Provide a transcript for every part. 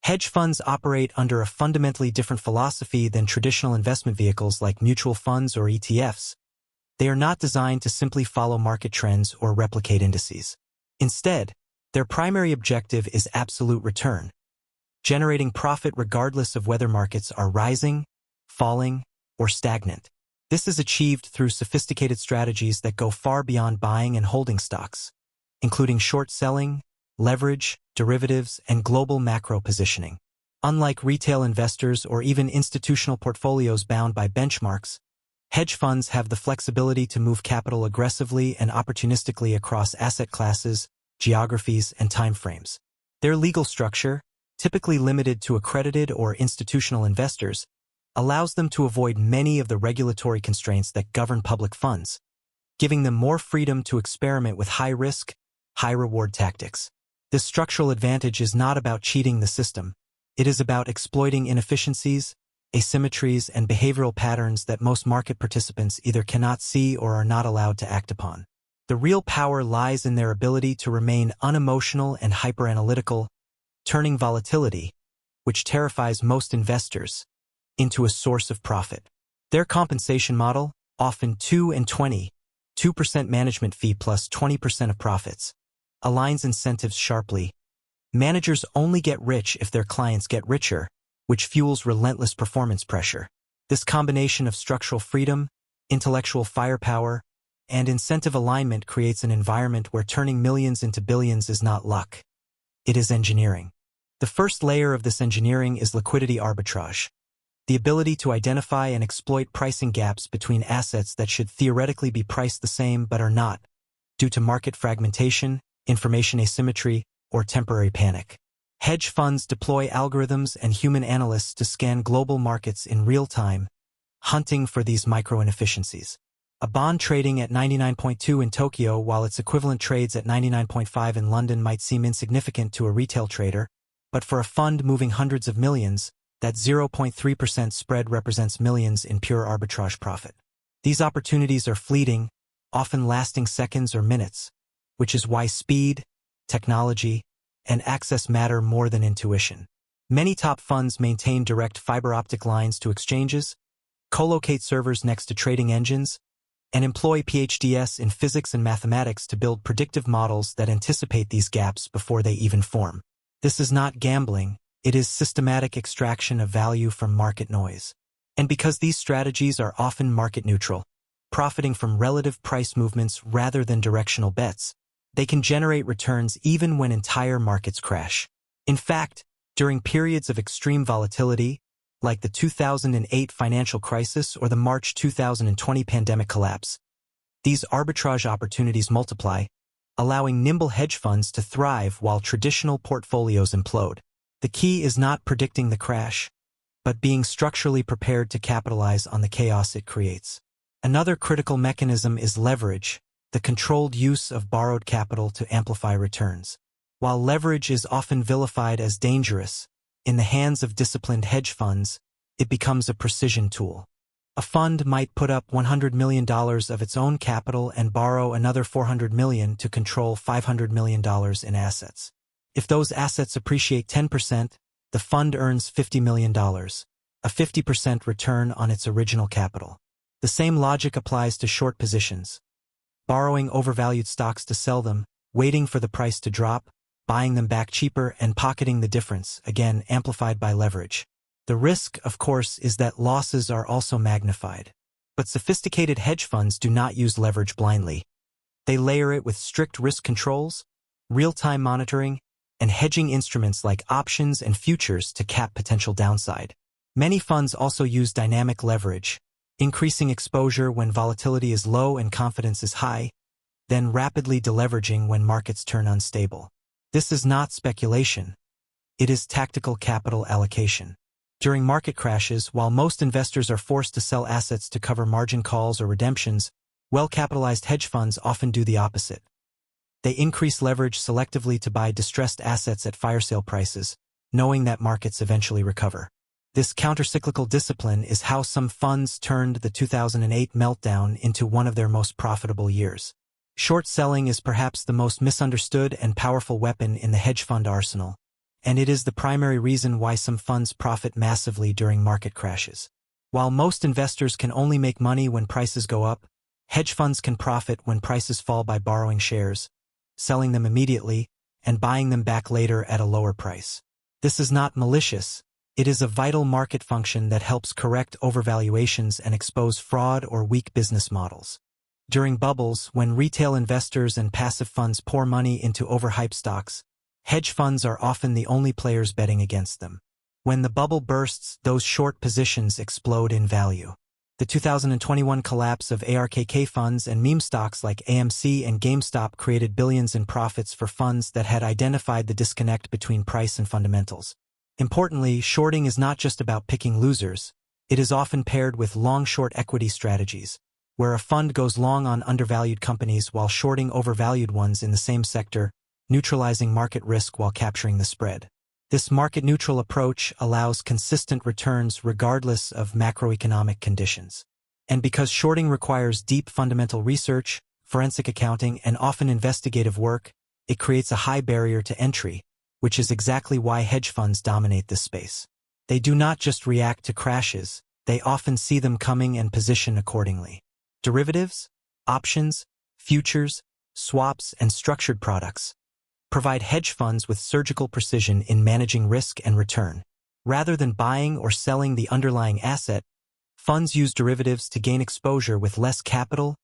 Hedge funds operate under a fundamentally different philosophy than traditional investment vehicles like mutual funds or ETFs. They are not designed to simply follow market trends or replicate indices. Instead, their primary objective is absolute return, generating profit regardless of whether markets are rising, falling, or stagnant. This is achieved through sophisticated strategies that go far beyond buying and holding stocks, including short selling, leverage, derivatives, and global macro positioning. Unlike retail investors or even institutional portfolios bound by benchmarks, hedge funds have the flexibility to move capital aggressively and opportunistically across asset classes, geographies, and timeframes. Their legal structure, typically limited to accredited or institutional investors, allows them to avoid many of the regulatory constraints that govern public funds, giving them more freedom to experiment with high-risk, high-reward tactics. This structural advantage is not about cheating the system. It is about exploiting inefficiencies, asymmetries, and behavioral patterns that most market participants either cannot see or are not allowed to act upon. The real power lies in their ability to remain unemotional and hyper-analytical, turning volatility, which terrifies most investors, into a source of profit. Their compensation model, often 2 and 20, 2% management fee plus 20% of profits, aligns incentives sharply. Managers only get rich if their clients get richer, which fuels relentless performance pressure. This combination of structural freedom, intellectual firepower, and incentive alignment creates an environment where turning millions into billions is not luck. It is engineering. The first layer of this engineering is liquidity arbitrage, the ability to identify and exploit pricing gaps between assets that should theoretically be priced the same but are not, due to market fragmentation, information asymmetry, or temporary panic. Hedge funds deploy algorithms and human analysts to scan global markets in real time, hunting for these micro-inefficiencies. A bond trading at 99.2 in Tokyo while its equivalent trades at 99.5 in London might seem insignificant to a retail trader, but for a fund moving hundreds of millions, that 0.3% spread represents millions in pure arbitrage profit. These opportunities are fleeting, often lasting seconds or minutes, which is why speed, technology, and access matter more than intuition. Many top funds maintain direct fiber optic lines to exchanges, co-locate servers next to trading engines, and employ PhDs in physics and mathematics to build predictive models that anticipate these gaps before they even form. This is not gambling, it is systematic extraction of value from market noise. And because these strategies are often market neutral, profiting from relative price movements rather than directional bets, they can generate returns even when entire markets crash. In fact, during periods of extreme volatility, like the 2008 financial crisis or the March 2020 pandemic collapse, these arbitrage opportunities multiply, allowing nimble hedge funds to thrive while traditional portfolios implode. The key is not predicting the crash, but being structurally prepared to capitalize on the chaos it creates. Another critical mechanism is leverage, the controlled use of borrowed capital to amplify returns. While leverage is often vilified as dangerous, in the hands of disciplined hedge funds, it becomes a precision tool. A fund might put up $100 million of its own capital and borrow another $400 million to control $500 million in assets. If those assets appreciate 10%, the fund earns $50 million, a 50% return on its original capital. The same logic applies to short positions. Borrowing overvalued stocks to sell them, waiting for the price to drop, buying them back cheaper, and pocketing the difference, again amplified by leverage. The risk, of course, is that losses are also magnified. But sophisticated hedge funds do not use leverage blindly. They layer it with strict risk controls, real-time monitoring, and hedging instruments like options and futures to cap potential downside. Many funds also use dynamic leverage, increasing exposure when volatility is low and confidence is high, then rapidly deleveraging when markets turn unstable. This is not speculation. It is tactical capital allocation. During market crashes, while most investors are forced to sell assets to cover margin calls or redemptions, well-capitalized hedge funds often do the opposite. They increase leverage selectively to buy distressed assets at fire sale prices, knowing that markets eventually recover. This countercyclical discipline is how some funds turned the 2008 meltdown into one of their most profitable years. Short selling is perhaps the most misunderstood and powerful weapon in the hedge fund arsenal. and it is the primary reason why some funds profit massively during market crashes. While most investors can only make money when prices go up, hedge funds can profit when prices fall by borrowing shares, selling them immediately, and buying them back later at a lower price. This is not malicious. It is a vital market function that helps correct overvaluations and expose fraud or weak business models. During bubbles, when retail investors and passive funds pour money into overhyped stocks, hedge funds are often the only players betting against them. When the bubble bursts, those short positions explode in value. The 2021 collapse of ARKK funds and meme stocks like AMC and GameStop created billions in profits for funds that had identified the disconnect between price and fundamentals. Importantly, shorting is not just about picking losers. It is often paired with long-short equity strategies, where a fund goes long on undervalued companies while shorting overvalued ones in the same sector, neutralizing market risk while capturing the spread. This market-neutral approach allows consistent returns regardless of macroeconomic conditions. And because shorting requires deep fundamental research, forensic accounting, and often investigative work, it creates a high barrier to entry, which is exactly why hedge funds dominate this space. They do not just react to crashes, they often see them coming and position accordingly. Derivatives, options, futures, swaps, and structured products provide hedge funds with surgical precision in managing risk and return. Rather than buying or selling the underlying asset, funds use derivatives to gain exposure with less capital,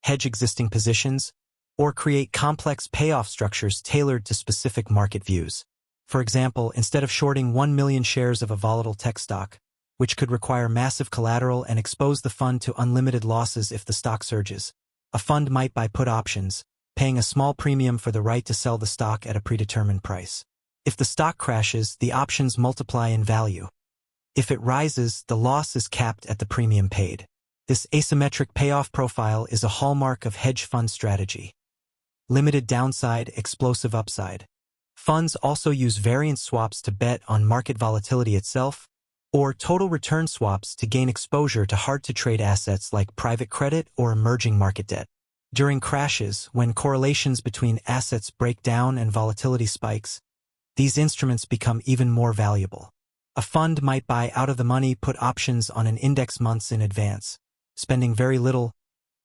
hedge existing positions, or create complex payoff structures tailored to specific market views. For example, instead of shorting 1 million shares of a volatile tech stock, which could require massive collateral and expose the fund to unlimited losses if the stock surges, a fund might buy put options, paying a small premium for the right to sell the stock at a predetermined price. If the stock crashes, the options multiply in value. If it rises, the loss is capped at the premium paid. This asymmetric payoff profile is a hallmark of hedge fund strategy. Limited downside, explosive upside. Funds also use variance swaps to bet on market volatility itself, or total return swaps to gain exposure to hard-to-trade assets like private credit or emerging market debt. During crashes, when correlations between assets break down and volatility spikes, these instruments become even more valuable. A fund might buy out-of-the-money put options on an index months in advance, spending very little,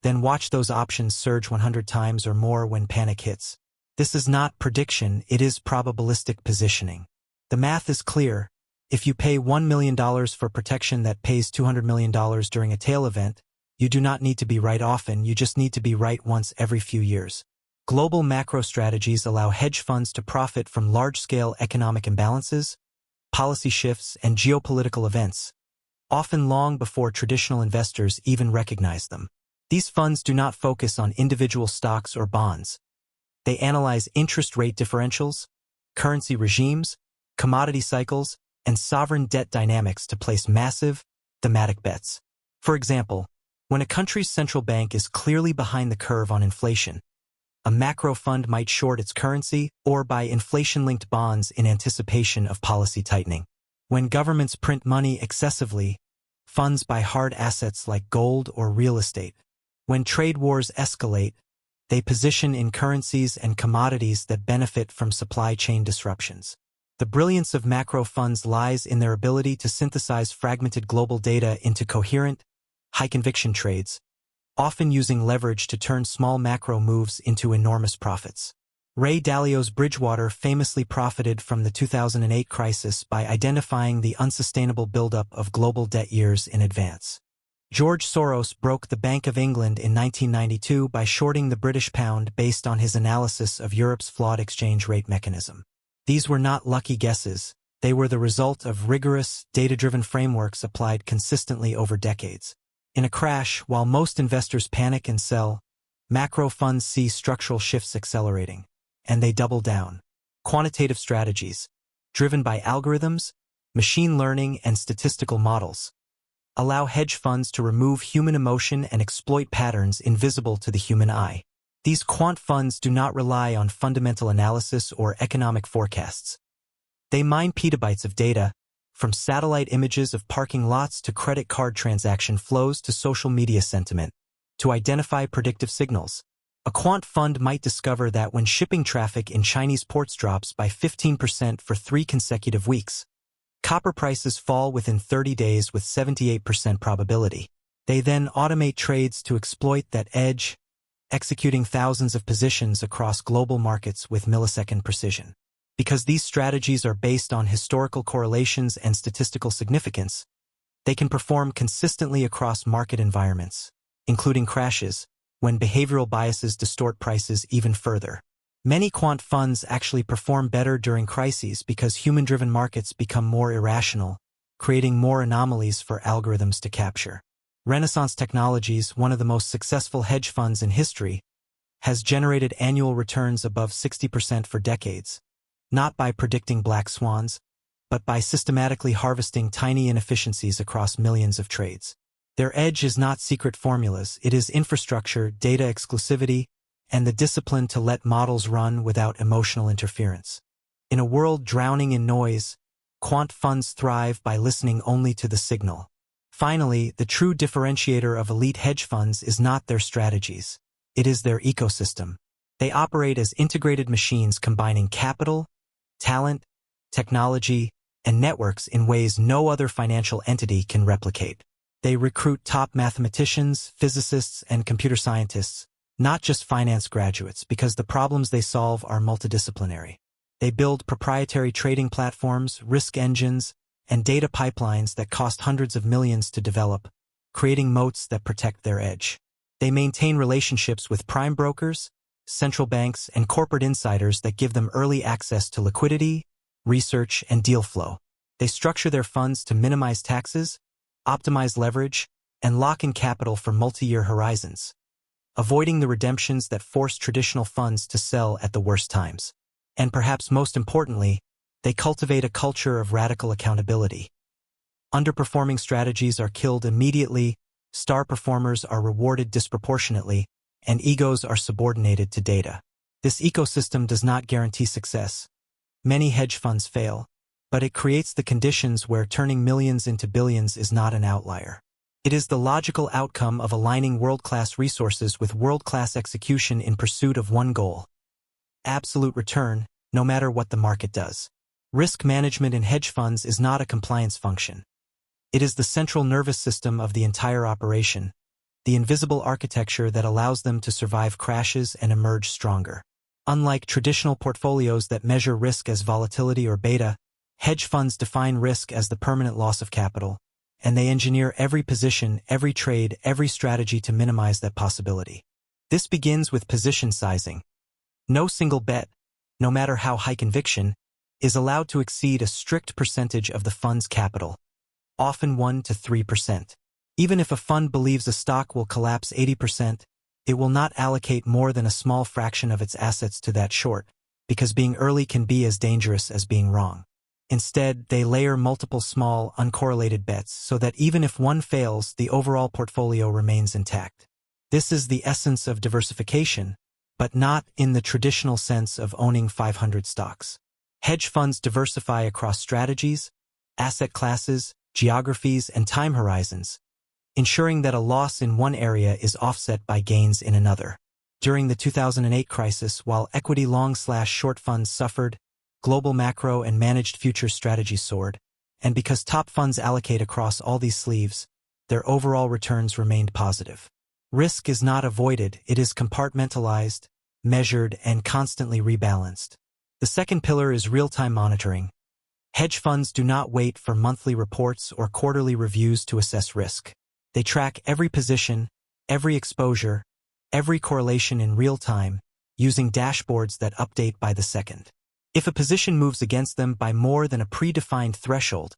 then watch those options surge 100 times or more when panic hits. This is not prediction, it is probabilistic positioning. The math is clear. If you pay $1 million for protection that pays $200 million during a tail event, you do not need to be right often, you just need to be right once every few years. Global macro strategies allow hedge funds to profit from large-scale economic imbalances, policy shifts, and geopolitical events, often long before traditional investors even recognize them. These funds do not focus on individual stocks or bonds. They analyze interest rate differentials, currency regimes, commodity cycles, and sovereign debt dynamics to place massive, thematic bets. For example, when a country's central bank is clearly behind the curve on inflation, a macro fund might short its currency or buy inflation-linked bonds in anticipation of policy tightening. When governments print money excessively, funds buy hard assets like gold or real estate. When trade wars escalate, they position in currencies and commodities that benefit from supply chain disruptions. The brilliance of macro funds lies in their ability to synthesize fragmented global data into coherent, high-conviction trades, often using leverage to turn small macro moves into enormous profits. Ray Dalio's Bridgewater famously profited from the 2008 crisis by identifying the unsustainable buildup of global debt years in advance. George Soros broke the Bank of England in 1992 by shorting the British pound based on his analysis of Europe's flawed exchange rate mechanism. These were not lucky guesses. They were the result of rigorous, data-driven frameworks applied consistently over decades. In a crash, while most investors panic and sell, macro funds see structural shifts accelerating, and they double down. Quantitative strategies, driven by algorithms, machine learning, and statistical models, allow hedge funds to remove human emotion and exploit patterns invisible to the human eye. These quant funds do not rely on fundamental analysis or economic forecasts. They mine petabytes of data, from satellite images of parking lots to credit card transaction flows to social media sentiment, to identify predictive signals. A quant fund might discover that when shipping traffic in Chinese ports drops by 15% for 3 consecutive weeks, copper prices fall within 30 days with 78% probability. They then automate trades to exploit that edge, executing thousands of positions across global markets with millisecond precision. Because these strategies are based on historical correlations and statistical significance, they can perform consistently across market environments, including crashes, when behavioral biases distort prices even further. Many quant funds actually perform better during crises because human-driven markets become more irrational, creating more anomalies for algorithms to capture. Renaissance Technologies, one of the most successful hedge funds in history, has generated annual returns above 60% for decades, not by predicting black swans, but by systematically harvesting tiny inefficiencies across millions of trades. Their edge is not secret formulas, it is infrastructure, data exclusivity, and the discipline to let models run without emotional interference. In a world drowning in noise, quant funds thrive by listening only to the signal. Finally, the true differentiator of elite hedge funds is not their strategies. It is their ecosystem. They operate as integrated machines combining capital, talent, technology, and networks in ways no other financial entity can replicate. They recruit top mathematicians, physicists, and computer scientists, not just finance graduates, because the problems they solve are multidisciplinary. They build proprietary trading platforms, risk engines, and data pipelines that cost hundreds of millions to develop, creating moats that protect their edge. They maintain relationships with prime brokers, central banks, and corporate insiders that give them early access to liquidity, research, and deal flow. They structure their funds to minimize taxes, optimize leverage, and lock in capital for multi-year horizons, avoiding the redemptions that force traditional funds to sell at the worst times. And perhaps most importantly, they cultivate a culture of radical accountability. Underperforming strategies are killed immediately, star performers are rewarded disproportionately, and egos are subordinated to data. This ecosystem does not guarantee success. Many hedge funds fail, but it creates the conditions where turning millions into billions is not an outlier. It is the logical outcome of aligning world-class resources with world-class execution in pursuit of one goal: absolute return, no matter what the market does. Risk management in hedge funds is not a compliance function. It is the central nervous system of the entire operation, the invisible architecture that allows them to survive crashes and emerge stronger. Unlike traditional portfolios that measure risk as volatility or beta, hedge funds define risk as the permanent loss of capital, and they engineer every position, every trade, every strategy to minimize that possibility. This begins with position sizing. No single bet, no matter how high conviction, is allowed to exceed a strict percentage of the fund's capital, often 1 to 3%. Even if a fund believes a stock will collapse 80%, it will not allocate more than a small fraction of its assets to that short, because being early can be as dangerous as being wrong. Instead, they layer multiple small, uncorrelated bets so that even if one fails, the overall portfolio remains intact. This is the essence of diversification, but not in the traditional sense of owning 500 stocks. Hedge funds diversify across strategies, asset classes, geographies, and time horizons, ensuring that a loss in one area is offset by gains in another. During the 2008 crisis, while equity long/short funds suffered, global macro and managed futures strategies soared, and because top funds allocate across all these sleeves, their overall returns remained positive. Risk is not avoided, it is compartmentalized, measured, and constantly rebalanced. The second pillar is real-time monitoring. Hedge funds do not wait for monthly reports or quarterly reviews to assess risk. They track every position, every exposure, every correlation in real time, using dashboards that update by the second. If a position moves against them by more than a predefined threshold,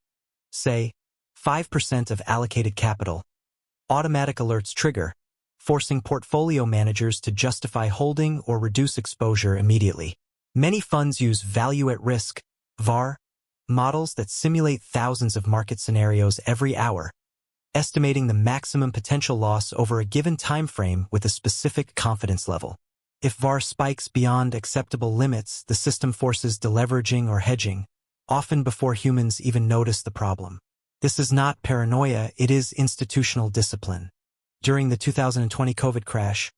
say 5% of allocated capital, automatic alerts trigger, forcing portfolio managers to justify holding or reduce exposure immediately. Many funds use value at risk, VAR, models that simulate thousands of market scenarios every hour, estimating the maximum potential loss over a given time frame with a specific confidence level. If VAR spikes beyond acceptable limits, the system forces deleveraging or hedging, often before humans even notice the problem. This is not paranoia, it is institutional discipline. During the 2020 COVID crash,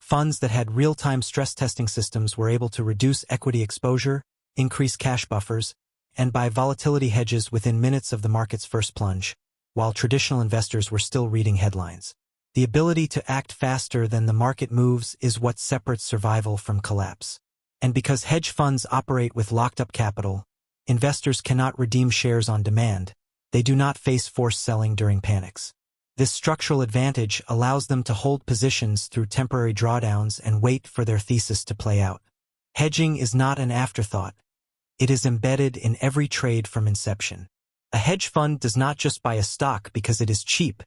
Funds that had real-time stress testing systems were able to reduce equity exposure, increase cash buffers, and buy volatility hedges within minutes of the market's first plunge, while traditional investors were still reading headlines. The ability to act faster than the market moves is what separates survival from collapse. And because hedge funds operate with locked-up capital, investors cannot redeem shares on demand. They do not face forced selling during panics. This structural advantage allows them to hold positions through temporary drawdowns and wait for their thesis to play out. Hedging is not an afterthought. It is embedded in every trade from inception. A hedge fund does not just buy a stock because it is cheap.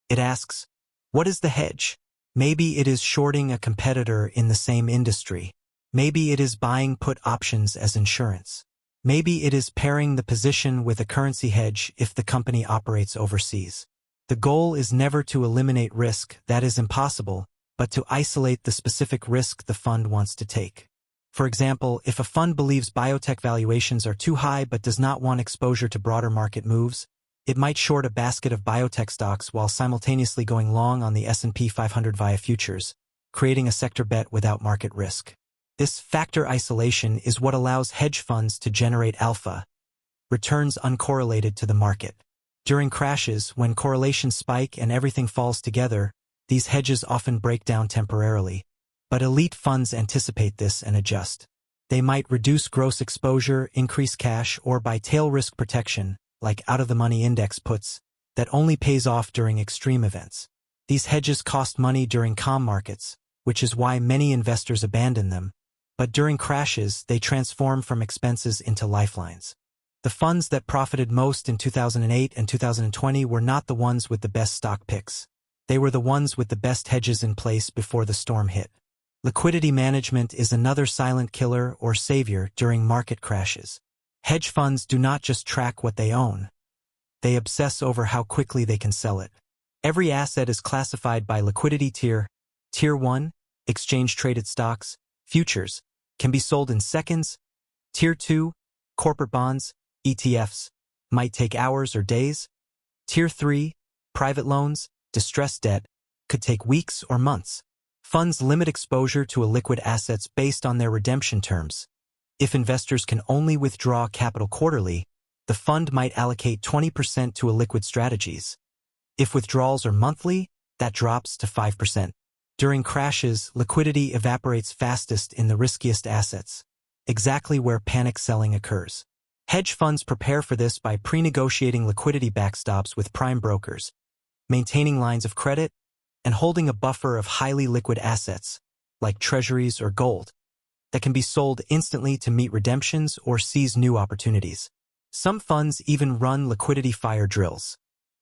It asks, what is the hedge? Maybe it is shorting a competitor in the same industry. Maybe it is buying put options as insurance. Maybe it is pairing the position with a currency hedge if the company operates overseas. The goal is never to eliminate risk, that is impossible, but to isolate the specific risk the fund wants to take. For example, if a fund believes biotech valuations are too high but does not want exposure to broader market moves, it might short a basket of biotech stocks while simultaneously going long on the S&P 500 via futures, creating a sector bet without market risk. This factor isolation is what allows hedge funds to generate alpha, returns uncorrelated to the market. During crashes, when correlations spike and everything falls together, these hedges often break down temporarily. But elite funds anticipate this and adjust. They might reduce gross exposure, increase cash, or buy tail risk protection, like out-of-the-money index puts, that only pays off during extreme events. These hedges cost money during calm markets, which is why many investors abandon them, but during crashes they transform from expenses into lifelines. The funds that profited most in 2008 and 2020 were not the ones with the best stock picks. They were the ones with the best hedges in place before the storm hit. Liquidity management is another silent killer or savior during market crashes. Hedge funds do not just track what they own. They obsess over how quickly they can sell it. Every asset is classified by liquidity tier. Tier 1, exchange-traded stocks, futures, can be sold in seconds. Tier 2, corporate bonds, ETFs, might take hours or days. Tier 3, private loans, distressed debt, could take weeks or months. Funds limit exposure to illiquid assets based on their redemption terms. If investors can only withdraw capital quarterly, the fund might allocate 20% to illiquid strategies. If withdrawals are monthly, that drops to 5%. During crashes, liquidity evaporates fastest in the riskiest assets, exactly where panic selling occurs. Hedge funds prepare for this by pre-negotiating liquidity backstops with prime brokers, maintaining lines of credit, and holding a buffer of highly liquid assets, like treasuries or gold, that can be sold instantly to meet redemptions or seize new opportunities. Some funds even run liquidity fire drills,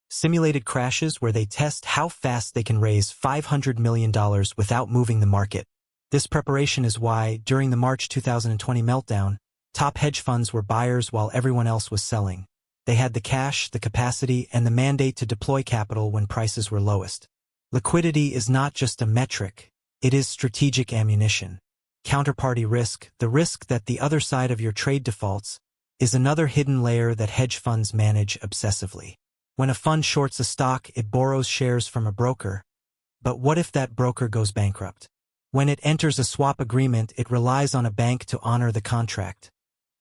simulated crashes where they test how fast they can raise $500 million without moving the market. This preparation is why, during the March 2020 meltdown, top hedge funds were buyers while everyone else was selling. They had the cash, the capacity, and the mandate to deploy capital when prices were lowest. Liquidity is not just a metric, it is strategic ammunition. Counterparty risk, the risk that the other side of your trade defaults, is another hidden layer that hedge funds manage obsessively. When a fund shorts a stock, it borrows shares from a broker. But what if that broker goes bankrupt? When it enters a swap agreement, it relies on a bank to honor the contract.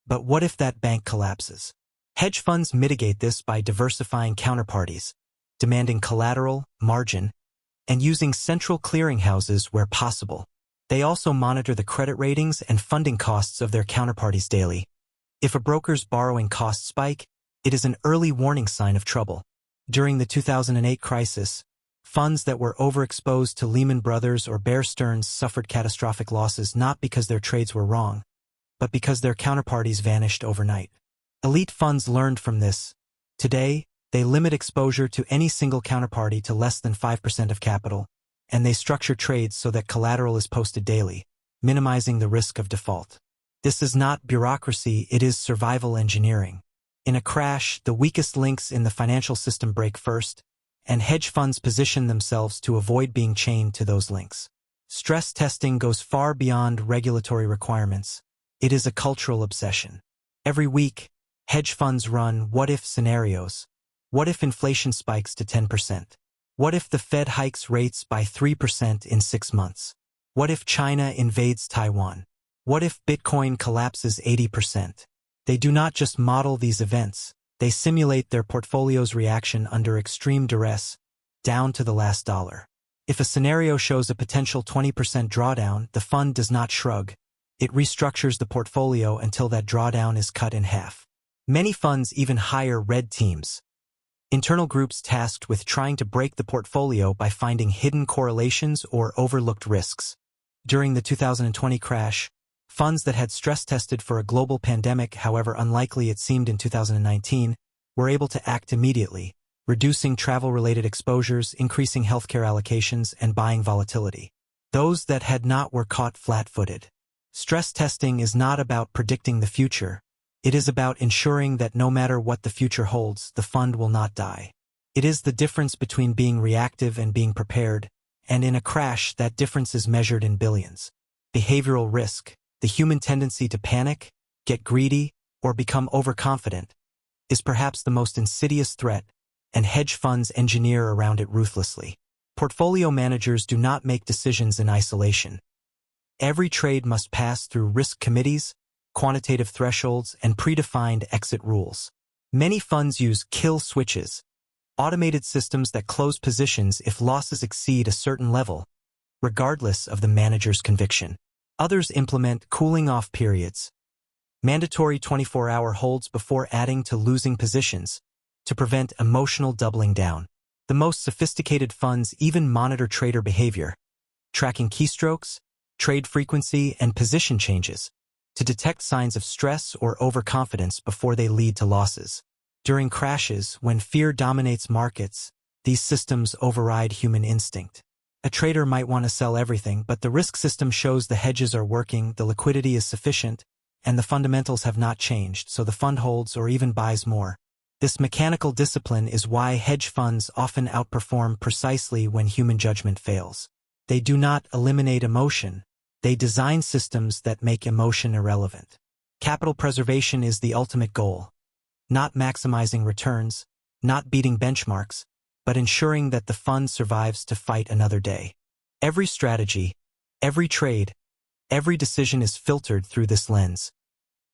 But what if that bank collapses? Hedge funds mitigate this by diversifying counterparties, demanding collateral, margin, and using central clearinghouses where possible. They also monitor the credit ratings and funding costs of their counterparties daily. If a broker's borrowing costs spike, it is an early warning sign of trouble. During the 2008 crisis, funds that were overexposed to Lehman Brothers or Bear Stearns suffered catastrophic losses not because their trades were wrong, but because their counterparties vanished overnight. Elite funds learned from this. Today, they limit exposure to any single counterparty to less than 5% of capital, and they structure trades so that collateral is posted daily, minimizing the risk of default. This is not bureaucracy, it is survival engineering. In a crash, the weakest links in the financial system break first, and hedge funds position themselves to avoid being chained to those links. Stress testing goes far beyond regulatory requirements. It is a cultural obsession. Every week, hedge funds run what-if scenarios. What if inflation spikes to 10%? What if the Fed hikes rates by 3% in 6 months? What if China invades Taiwan? What if Bitcoin collapses 80%? They do not just model these events, they simulate their portfolio's reaction under extreme duress, down to the last dollar. If a scenario shows a potential 20% drawdown, the fund does not shrug. It restructures the portfolio until that drawdown is cut in half. Many funds even hire red teams, internal groups tasked with trying to break the portfolio by finding hidden correlations or overlooked risks. During the 2020 crash, funds that had stress-tested for a global pandemic, however unlikely it seemed in 2019, were able to act immediately, reducing travel-related exposures, increasing healthcare allocations, and buying volatility. Those that had not were caught flat-footed. Stress testing is not about predicting the future. It is about ensuring that no matter what the future holds, the fund will not die. It is the difference between being reactive and being prepared, and in a crash, that difference is measured in billions. Behavioral risk, the human tendency to panic, get greedy, or become overconfident, is perhaps the most insidious threat, and hedge funds engineer around it ruthlessly. Portfolio managers do not make decisions in isolation. Every trade must pass through risk committees, quantitative thresholds, and predefined exit rules. Many funds use kill switches, automated systems that close positions if losses exceed a certain level, regardless of the manager's conviction. Others implement cooling-off periods, mandatory 24-hour holds before adding to losing positions, to prevent emotional doubling down. The most sophisticated funds even monitor trader behavior, tracking keystrokes, trade frequency, and position changes, to detect signs of stress or overconfidence before they lead to losses. During crashes, when fear dominates markets, these systems override human instinct. A trader might want to sell everything, but the risk system shows the hedges are working, the liquidity is sufficient, and the fundamentals have not changed, so the fund holds or even buys more. This mechanical discipline is why hedge funds often outperform precisely when human judgment fails. They do not eliminate emotion. They design systems that make emotion irrelevant. Capital preservation is the ultimate goal. Not maximizing returns, not beating benchmarks, but ensuring that the fund survives to fight another day. Every strategy, every trade, every decision is filtered through this lens.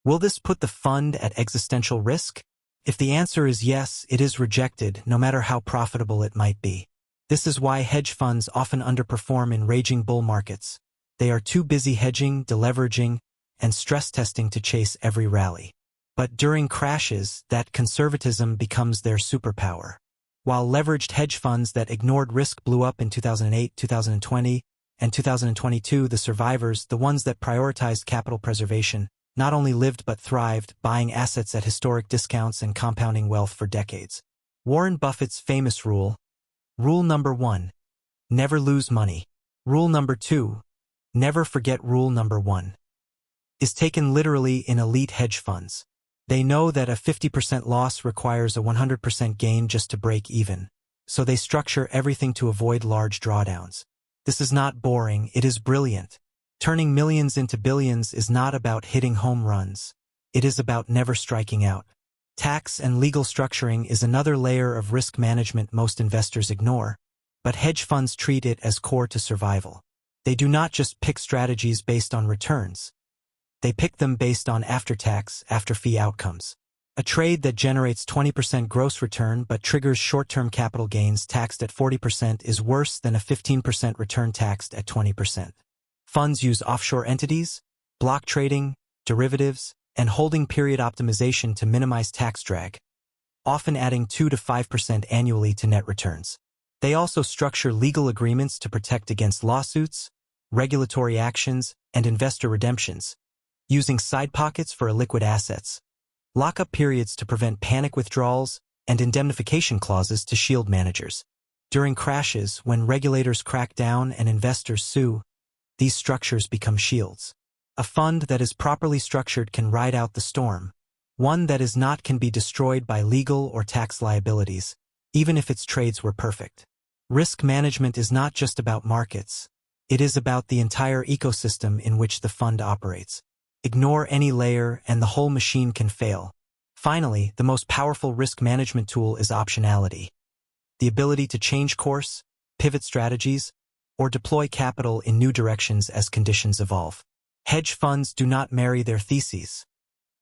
Will this put the fund at existential risk? If the answer is yes, it is rejected, no matter how profitable it might be. This is why hedge funds often underperform in raging bull markets. They are too busy hedging, deleveraging, and stress testing to chase every rally. But during crashes, that conservatism becomes their superpower. While leveraged hedge funds that ignored risk blew up in 2008, 2020, and 2022, the survivors, the ones that prioritized capital preservation, not only lived but thrived, buying assets at historic discounts and compounding wealth for decades. Warren Buffett's famous rule number 1, never lose money. Rule number 2, never forget rule number 1, is taken literally in elite hedge funds. They know that a 50% loss requires a 100% gain just to break even, so they structure everything to avoid large drawdowns. This is not boring, it is brilliant. Turning millions into billions is not about hitting home runs. It is about never striking out. Tax and legal structuring is another layer of risk management most investors ignore, but hedge funds treat it as core to survival. They do not just pick strategies based on returns. They pick them based on after-tax, after-fee outcomes. A trade that generates 20% gross return but triggers short-term capital gains taxed at 40% is worse than a 15% return taxed at 20%. Funds use offshore entities, block trading, derivatives, and holding period optimization to minimize tax drag, often adding 2 to 5% annually to net returns. They also structure legal agreements to protect against lawsuits, regulatory actions, and investor redemptions, using side pockets for illiquid assets, lockup periods to prevent panic withdrawals, and indemnification clauses to shield managers. During crashes, when regulators crack down and investors sue, these structures become shields. A fund that is properly structured can ride out the storm. One that is not can be destroyed by legal or tax liabilities, even if its trades were perfect. Risk management is not just about markets. It is about the entire ecosystem in which the fund operates. Ignore any layer and the whole machine can fail. Finally, the most powerful risk management tool is optionality. The ability to change course, pivot strategies, or deploy capital in new directions as conditions evolve. Hedge funds do not marry their theses.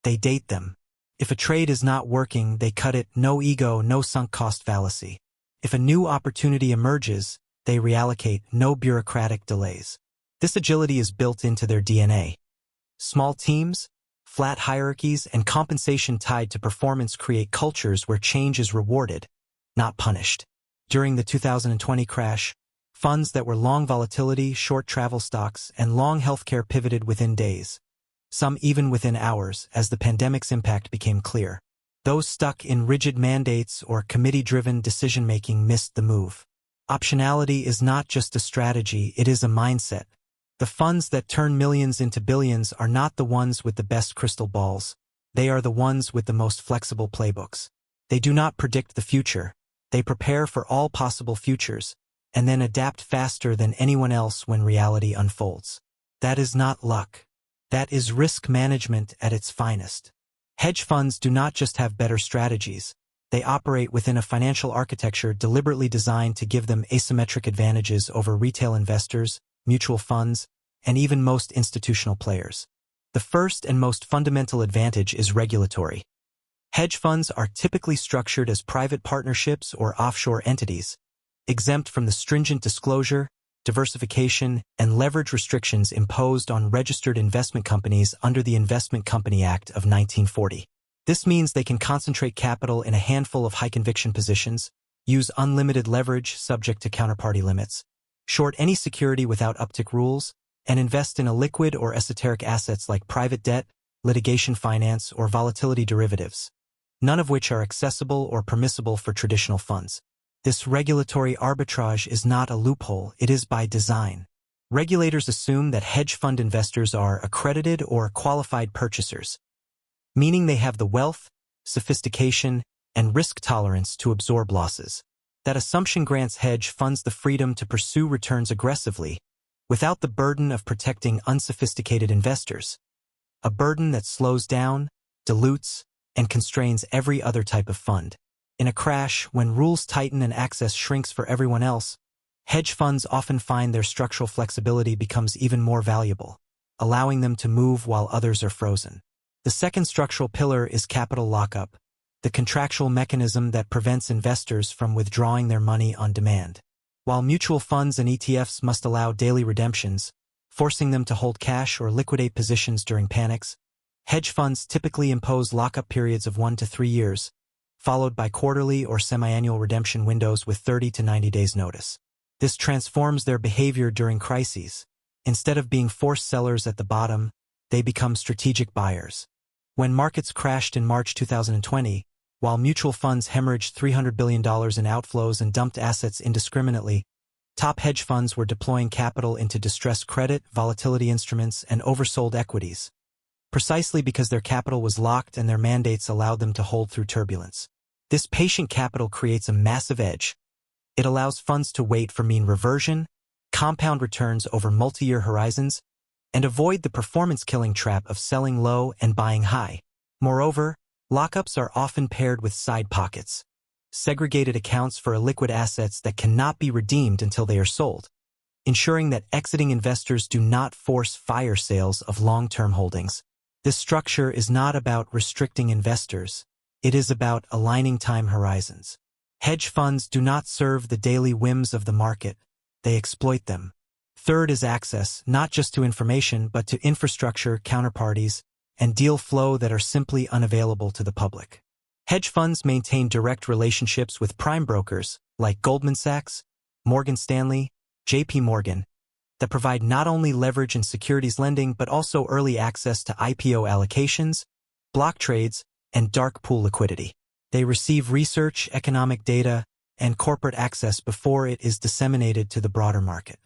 They date them. If a trade is not working, they cut it. No ego, no sunk cost fallacy. If a new opportunity emerges, they reallocate. No bureaucratic delays. This agility is built into their DNA. Small teams, flat hierarchies, and compensation tied to performance create cultures where change is rewarded, not punished. During the 2020 crash, funds that were long volatility, short travel stocks, and long healthcare pivoted within days. Some even within hours, as the pandemic's impact became clear. Those stuck in rigid mandates or committee-driven decision-making missed the move. Optionality is not just a strategy, it is a mindset. The funds that turn millions into billions are not the ones with the best crystal balls. They are the ones with the most flexible playbooks. They do not predict the future. They prepare for all possible futures, and then adapt faster than anyone else when reality unfolds. That is not luck. That is risk management at its finest. Hedge funds do not just have better strategies. They operate within a financial architecture deliberately designed to give them asymmetric advantages over retail investors, mutual funds, and even most institutional players. The first and most fundamental advantage is regulatory. Hedge funds are typically structured as private partnerships or offshore entities, exempt from the stringent disclosure, diversification, and leverage restrictions imposed on registered investment companies under the Investment Company Act of 1940. This means they can concentrate capital in a handful of high-conviction positions, use unlimited leverage subject to counterparty limits, short any security without uptick rules, and invest in illiquid or esoteric assets like private debt, litigation finance, or volatility derivatives, none of which are accessible or permissible for traditional funds. This regulatory arbitrage is not a loophole, it is by design. Regulators assume that hedge fund investors are accredited or qualified purchasers, meaning they have the wealth, sophistication, and risk tolerance to absorb losses. That assumption grants hedge funds the freedom to pursue returns aggressively, without the burden of protecting unsophisticated investors, a burden that slows down, dilutes, and constrains every other type of fund. In a crash, when rules tighten and access shrinks for everyone else, hedge funds often find their structural flexibility becomes even more valuable, allowing them to move while others are frozen. The second structural pillar is capital lockup, the contractual mechanism that prevents investors from withdrawing their money on demand. While mutual funds and ETFs must allow daily redemptions, forcing them to hold cash or liquidate positions during panics, hedge funds typically impose lockup periods of 1 to 3 years, followed by quarterly or semi-annual redemption windows with 30 to 90 days notice. This transforms their behavior during crises. Instead of being forced sellers at the bottom, they become strategic buyers. When markets crashed in March 2020, while mutual funds hemorrhaged $300 billion in outflows and dumped assets indiscriminately, top hedge funds were deploying capital into distressed credit, volatility instruments, and oversold equities, precisely because their capital was locked and their mandates allowed them to hold through turbulence. This patient capital creates a massive edge. It allows funds to wait for mean reversion, compound returns over multi-year horizons, and avoid the performance-killing trap of selling low and buying high. Moreover, lockups are often paired with side pockets, segregated accounts for illiquid assets that cannot be redeemed until they are sold, ensuring that exiting investors do not force fire sales of long-term holdings. This structure is not about restricting investors. It is about aligning time horizons. Hedge funds do not serve the daily whims of the market. They exploit them. Third is access, not just to information, but to infrastructure, counterparties, and deal flow that are simply unavailable to the public. Hedge funds maintain direct relationships with prime brokers like Goldman Sachs, Morgan Stanley, JP Morgan, that provide not only leverage and securities lending but also early access to IPO allocations, block trades, and dark pool liquidity. They receive research, economic data, and corporate access before it is disseminated to the broader market.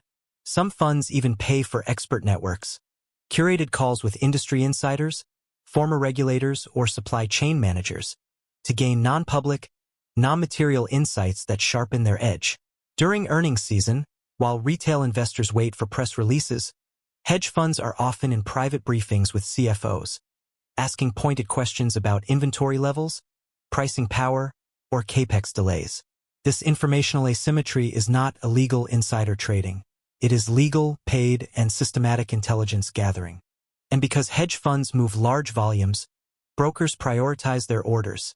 Some funds even pay for expert networks, curated calls with industry insiders, former regulators, or supply chain managers, to gain non-public, non-material insights that sharpen their edge. During earnings season, while retail investors wait for press releases, hedge funds are often in private briefings with CFOs, asking pointed questions about inventory levels, pricing power, or capex delays. This informational asymmetry is not illegal insider trading. It is legal, paid, and systematic intelligence gathering. And because hedge funds move large volumes, brokers prioritize their orders,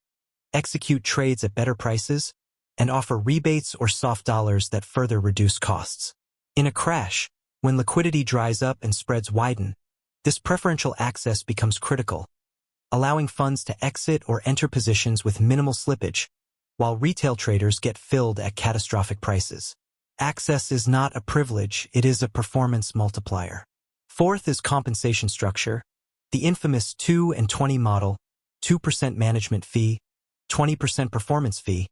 execute trades at better prices, and offer rebates or soft dollars that further reduce costs. In a crash, when liquidity dries up and spreads widen, this preferential access becomes critical, allowing funds to exit or enter positions with minimal slippage, while retail traders get filled at catastrophic prices. Access is not a privilege, it is a performance multiplier. Fourth is compensation structure, the infamous 2 and 20 model, 2% management fee, 20% performance fee,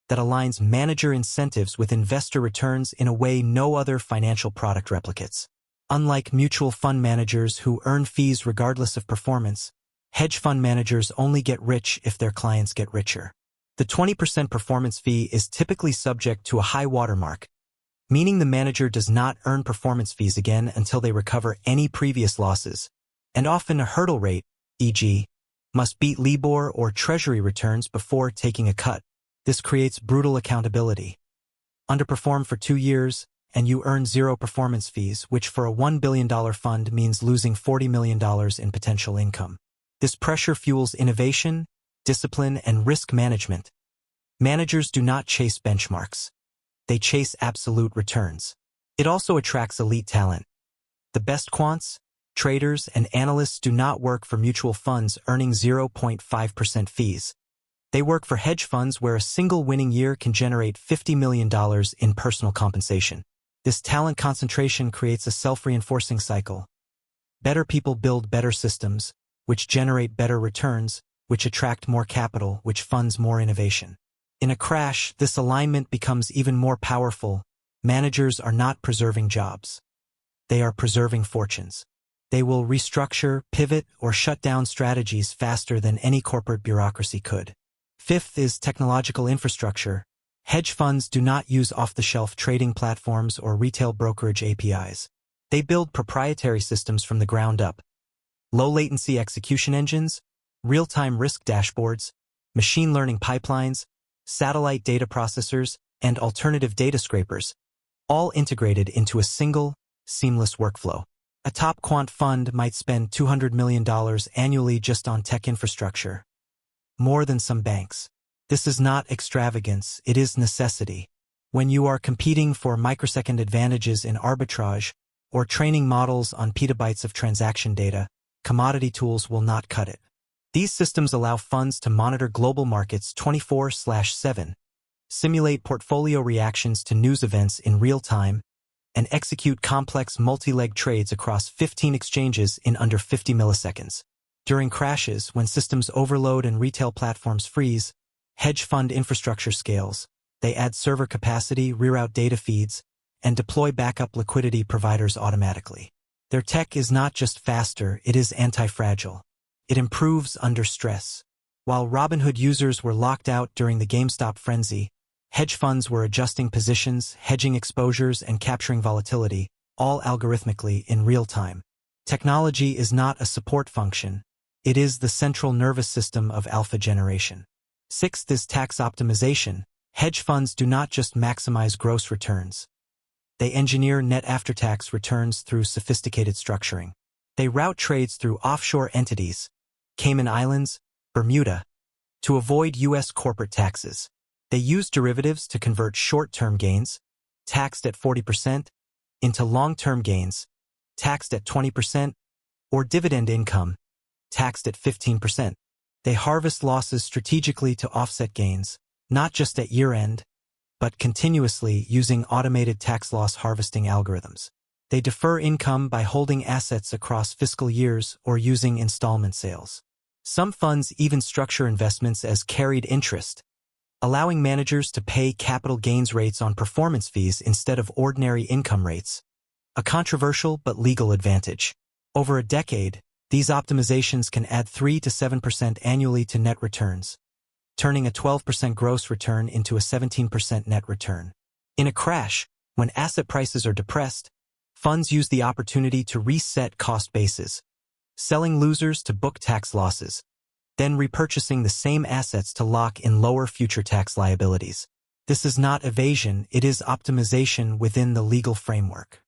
that aligns manager incentives with investor returns in a way no other financial product replicates. Unlike mutual fund managers who earn fees regardless of performance, hedge fund managers only get rich if their clients get richer. The 20% performance fee is typically subject to a high watermark, meaning the manager does not earn performance fees again until they recover any previous losses, and often a hurdle rate, e.g., must beat LIBOR or Treasury returns before taking a cut. This creates brutal accountability. Underperform for 2 years, and you earn 0 performance fees, which for a $1 billion fund means losing $40 million in potential income. This pressure fuels innovation, discipline, and risk management. Managers do not chase benchmarks. They chase absolute returns. It also attracts elite talent. The best quants, traders, and analysts do not work for mutual funds earning 0.5% fees. They work for hedge funds where a single winning year can generate $50 million in personal compensation. This talent concentration creates a self-reinforcing cycle. Better people build better systems, which generate better returns, which attract more capital, which funds more innovation. In a crash, this alignment becomes even more powerful. Managers are not preserving jobs. They are preserving fortunes. They will restructure, pivot, or shut down strategies faster than any corporate bureaucracy could. Fifth is technological infrastructure. Hedge funds do not use off-the-shelf trading platforms or retail brokerage APIs. They build proprietary systems from the ground up. Low-latency execution engines, real-time risk dashboards, machine learning pipelines, satellite data processors, and alternative data scrapers, all integrated into a single, seamless workflow. A top quant fund might spend $200 million annually just on tech infrastructure. More than some banks. This is not extravagance, it is necessity. When you are competing for microsecond advantages in arbitrage or training models on petabytes of transaction data, commodity tools will not cut it. These systems allow funds to monitor global markets 24/7, simulate portfolio reactions to news events in real time, and execute complex multi-leg trades across 15 exchanges in under 50 milliseconds. During crashes, when systems overload and retail platforms freeze, hedge fund infrastructure scales. They add server capacity, reroute data feeds, and deploy backup liquidity providers automatically. Their tech is not just faster, it is anti-fragile. It improves under stress. While Robinhood users were locked out during the GameStop frenzy, hedge funds were adjusting positions, hedging exposures, and capturing volatility, all algorithmically in real time. Technology is not a support function. It is the central nervous system of alpha generation. Sixth is tax optimization. Hedge funds do not just maximize gross returns. They engineer net after-tax returns through sophisticated structuring. They route trades through offshore entities, Cayman Islands, Bermuda, to avoid U.S. corporate taxes. They use derivatives to convert short-term gains, taxed at 40%, into long-term gains, taxed at 20%, or dividend income, taxed at 15%. They harvest losses strategically to offset gains, not just at year-end, but continuously using automated tax loss harvesting algorithms. They defer income by holding assets across fiscal years or using installment sales. Some funds even structure investments as carried interest, allowing managers to pay capital gains rates on performance fees instead of ordinary income rates, a controversial but legal advantage. Over a decade, these optimizations can add 3 to 7% annually to net returns, turning a 12% gross return into a 17% net return. In a crash, when asset prices are depressed, funds use the opportunity to reset cost bases, selling losers to book tax losses, then repurchasing the same assets to lock in lower future tax liabilities. This is not evasion, it is optimization within the legal framework.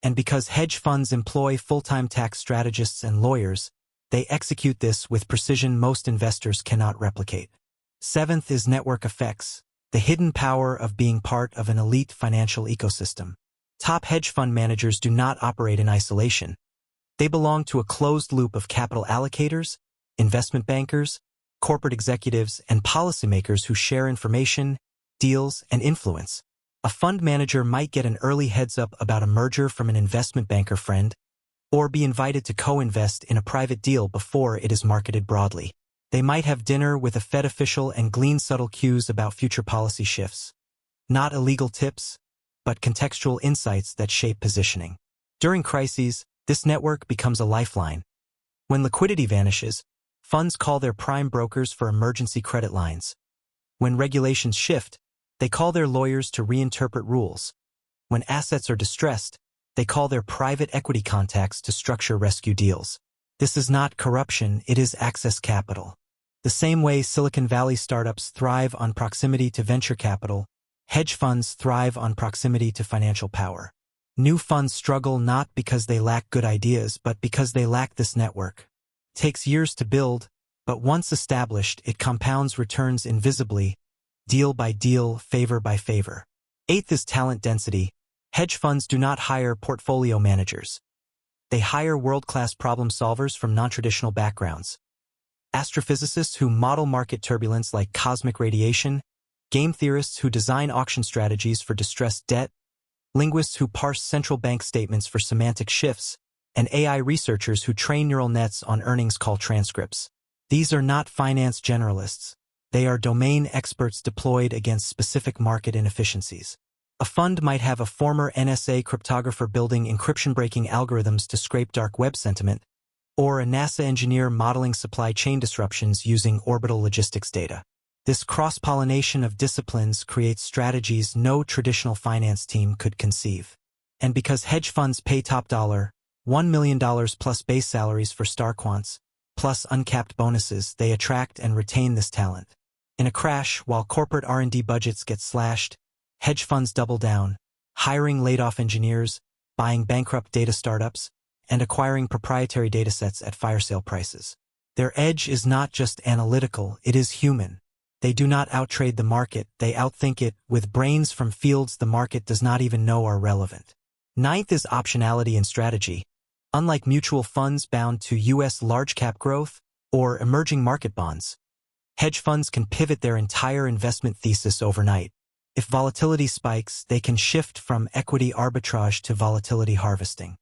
And because hedge funds employ full-time tax strategists and lawyers, they execute this with precision most investors cannot replicate. Seventh is network effects, the hidden power of being part of an elite financial ecosystem. Top hedge fund managers do not operate in isolation. They belong to a closed loop of capital allocators, investment bankers, corporate executives, and policymakers who share information, deals, and influence. A fund manager might get an early heads-up about a merger from an investment banker friend, or be invited to co-invest in a private deal before it is marketed broadly. They might have dinner with a Fed official and glean subtle cues about future policy shifts. Not illegal tips, but contextual insights that shape positioning. During crises, this network becomes a lifeline. When liquidity vanishes, funds call their prime brokers for emergency credit lines. When regulations shift, they call their lawyers to reinterpret rules. When assets are distressed, they call their private equity contacts to structure rescue deals. This is not corruption, it is access capital. The same way Silicon Valley startups thrive on proximity to venture capital, hedge funds thrive on proximity to financial power. New funds struggle not because they lack good ideas, but because they lack this network. It takes years to build, but once established, it compounds returns invisibly, deal by deal, favor by favor. Eighth is talent density. Hedge funds do not hire portfolio managers. They hire world-class problem solvers from non-traditional backgrounds. Astrophysicists who model market turbulence like cosmic radiation, game theorists who design auction strategies for distressed debt, linguists who parse central bank statements for semantic shifts, and AI researchers who train neural nets on earnings call transcripts. These are not finance generalists. They are domain experts deployed against specific market inefficiencies. A fund might have a former NSA cryptographer building encryption-breaking algorithms to scrape dark web sentiment, or a NASA engineer modeling supply chain disruptions using orbital logistics data. This cross-pollination of disciplines creates strategies no traditional finance team could conceive. And because hedge funds pay top dollar, $1 million plus base salaries for star quants, plus uncapped bonuses, they attract and retain this talent. In a crash, while corporate R&D budgets get slashed, hedge funds double down, hiring laid-off engineers, buying bankrupt data startups, and acquiring proprietary datasets at fire sale prices. Their edge is not just analytical, it is human. They do not outtrade the market, they outthink it, with brains from fields the market does not even know are relevant. Ninth is optionality and strategy. Unlike mutual funds bound to U.S. large-cap growth or emerging market bonds, hedge funds can pivot their entire investment thesis overnight. If volatility spikes, they can shift from equity arbitrage to volatility harvesting.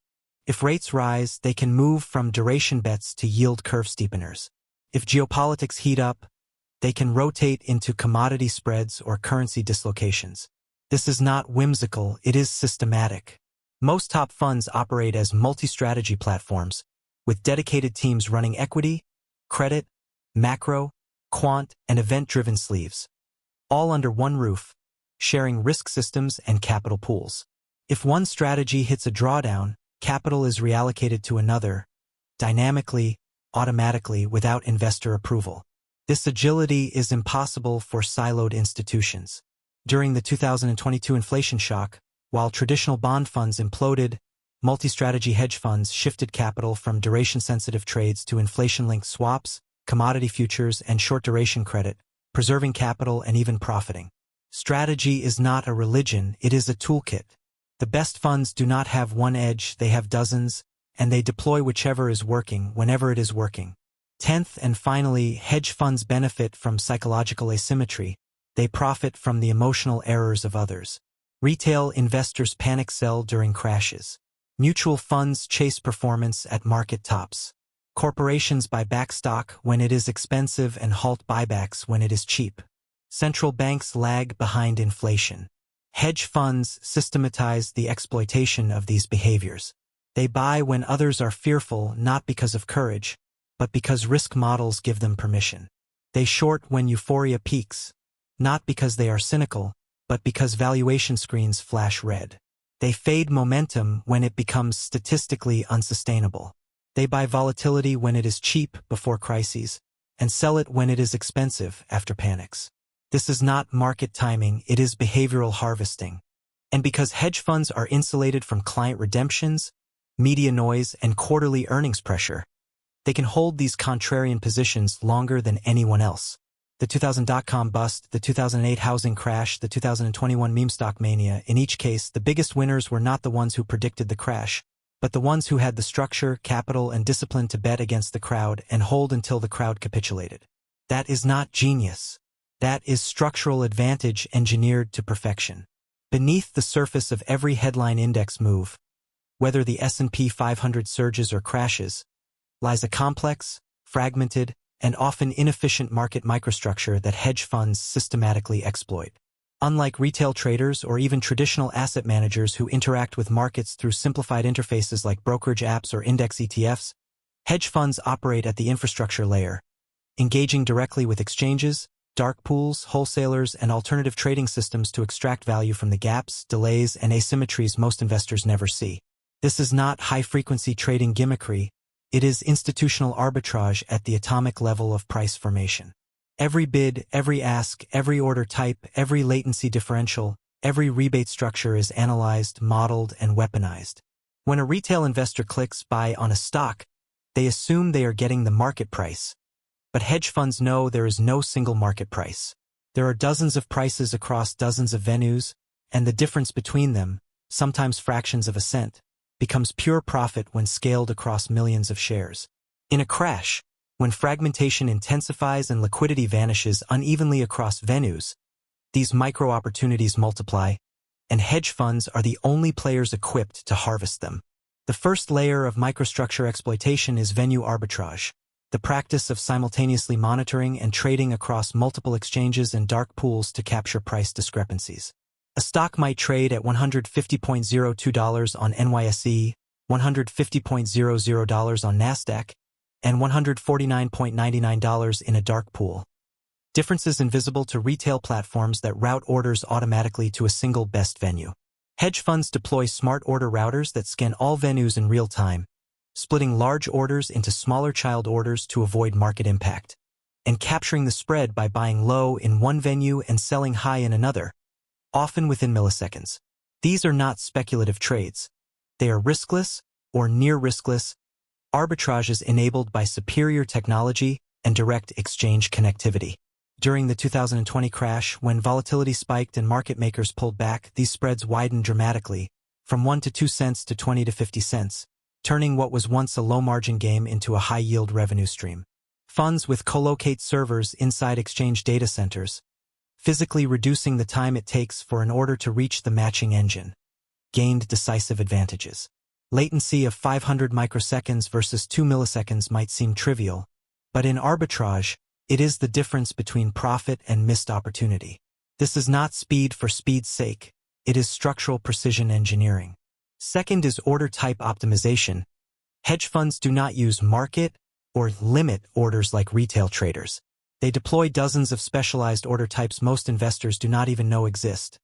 If rates rise, they can move from duration bets to yield curve steepeners. If geopolitics heat up, they can rotate into commodity spreads or currency dislocations. This is not whimsical, it is systematic. Most top funds operate as multi-strategy platforms, with dedicated teams running equity, credit, macro, quant, and event-driven sleeves, all under one roof, sharing risk systems and capital pools. If one strategy hits a drawdown, capital is reallocated to another, dynamically, automatically, without investor approval. This agility is impossible for siloed institutions. During the 2022 inflation shock, while traditional bond funds imploded, multi-strategy hedge funds shifted capital from duration-sensitive trades to inflation-linked swaps, commodity futures, and short-duration credit, preserving capital and even profiting. Strategy is not a religion, it is a toolkit. The best funds do not have one edge, they have dozens, and they deploy whichever is working, whenever it is working. 10th and finally, hedge funds benefit from psychological asymmetry. They profit from the emotional errors of others. Retail investors panic sell during crashes. Mutual funds chase performance at market tops. Corporations buy back stock when it is expensive and halt buybacks when it is cheap. Central banks lag behind inflation. Hedge funds systematize the exploitation of these behaviors. They buy when others are fearful, not because of courage, but because risk models give them permission. They short when euphoria peaks, not because they are cynical, but because valuation screens flash red. They fade momentum when it becomes statistically unsustainable. They buy volatility when it is cheap before crises, and sell it when it is expensive after panics. This is not market timing, it is behavioral harvesting. And because hedge funds are insulated from client redemptions, media noise, and quarterly earnings pressure, they can hold these contrarian positions longer than anyone else. The 2000 dot-com bust, the 2008 housing crash, the 2021 meme stock mania, in each case, the biggest winners were not the ones who predicted the crash, but the ones who had the structure, capital, and discipline to bet against the crowd and hold until the crowd capitulated. That is not genius. That is structural advantage engineered to perfection. Beneath the surface of every headline index move, whether the S&P 500 surges or crashes, lies a complex, fragmented, and often inefficient market microstructure that hedge funds systematically exploit. Unlike retail traders or even traditional asset managers who interact with markets through simplified interfaces like brokerage apps or index ETFs, hedge funds operate at the infrastructure layer, engaging directly with exchanges, dark pools, wholesalers, and alternative trading systems to extract value from the gaps, delays, and asymmetries most investors never see. This is not high-frequency trading gimmickry. It is institutional arbitrage at the atomic level of price formation. Every bid, every ask, every order type, every latency differential, every rebate structure is analyzed, modeled, and weaponized. When a retail investor clicks buy on a stock, they assume they are getting the market price. But hedge funds know there is no single market price. There are dozens of prices across dozens of venues, and the difference between them, sometimes fractions of a cent, becomes pure profit when scaled across millions of shares. In a crash, when fragmentation intensifies and liquidity vanishes unevenly across venues, these micro-opportunities multiply, and hedge funds are the only players equipped to harvest them. The first layer of microstructure exploitation is venue arbitrage, the practice of simultaneously monitoring and trading across multiple exchanges and dark pools to capture price discrepancies. A stock might trade at $150.02 on NYSE, $150.00 on NASDAQ, and $149.99 in a dark pool. Differences invisible to retail platforms that route orders automatically to a single best venue. Hedge funds deploy smart order routers that scan all venues in real time, splitting large orders into smaller child orders to avoid market impact, and capturing the spread by buying low in one venue and selling high in another, often within milliseconds. These are not speculative trades. They are riskless, or near-riskless, arbitrages enabled by superior technology and direct exchange connectivity. During the 2020 crash, when volatility spiked and market makers pulled back, these spreads widened dramatically, from 1 to 2 cents to 20 to 50 cents, turning what was once a low-margin game into a high-yield revenue stream. Funds with co-locate servers inside exchange data centers, physically reducing the time it takes for an order to reach the matching engine, gained decisive advantages. Latency of 500 microseconds versus 2 milliseconds might seem trivial, but in arbitrage, it is the difference between profit and missed opportunity. This is not speed for speed's sake, it is structural precision engineering. Second is order type optimization. Hedge funds do not use market or limit orders like retail traders. They deploy dozens of specialized order types most investors do not even know exist.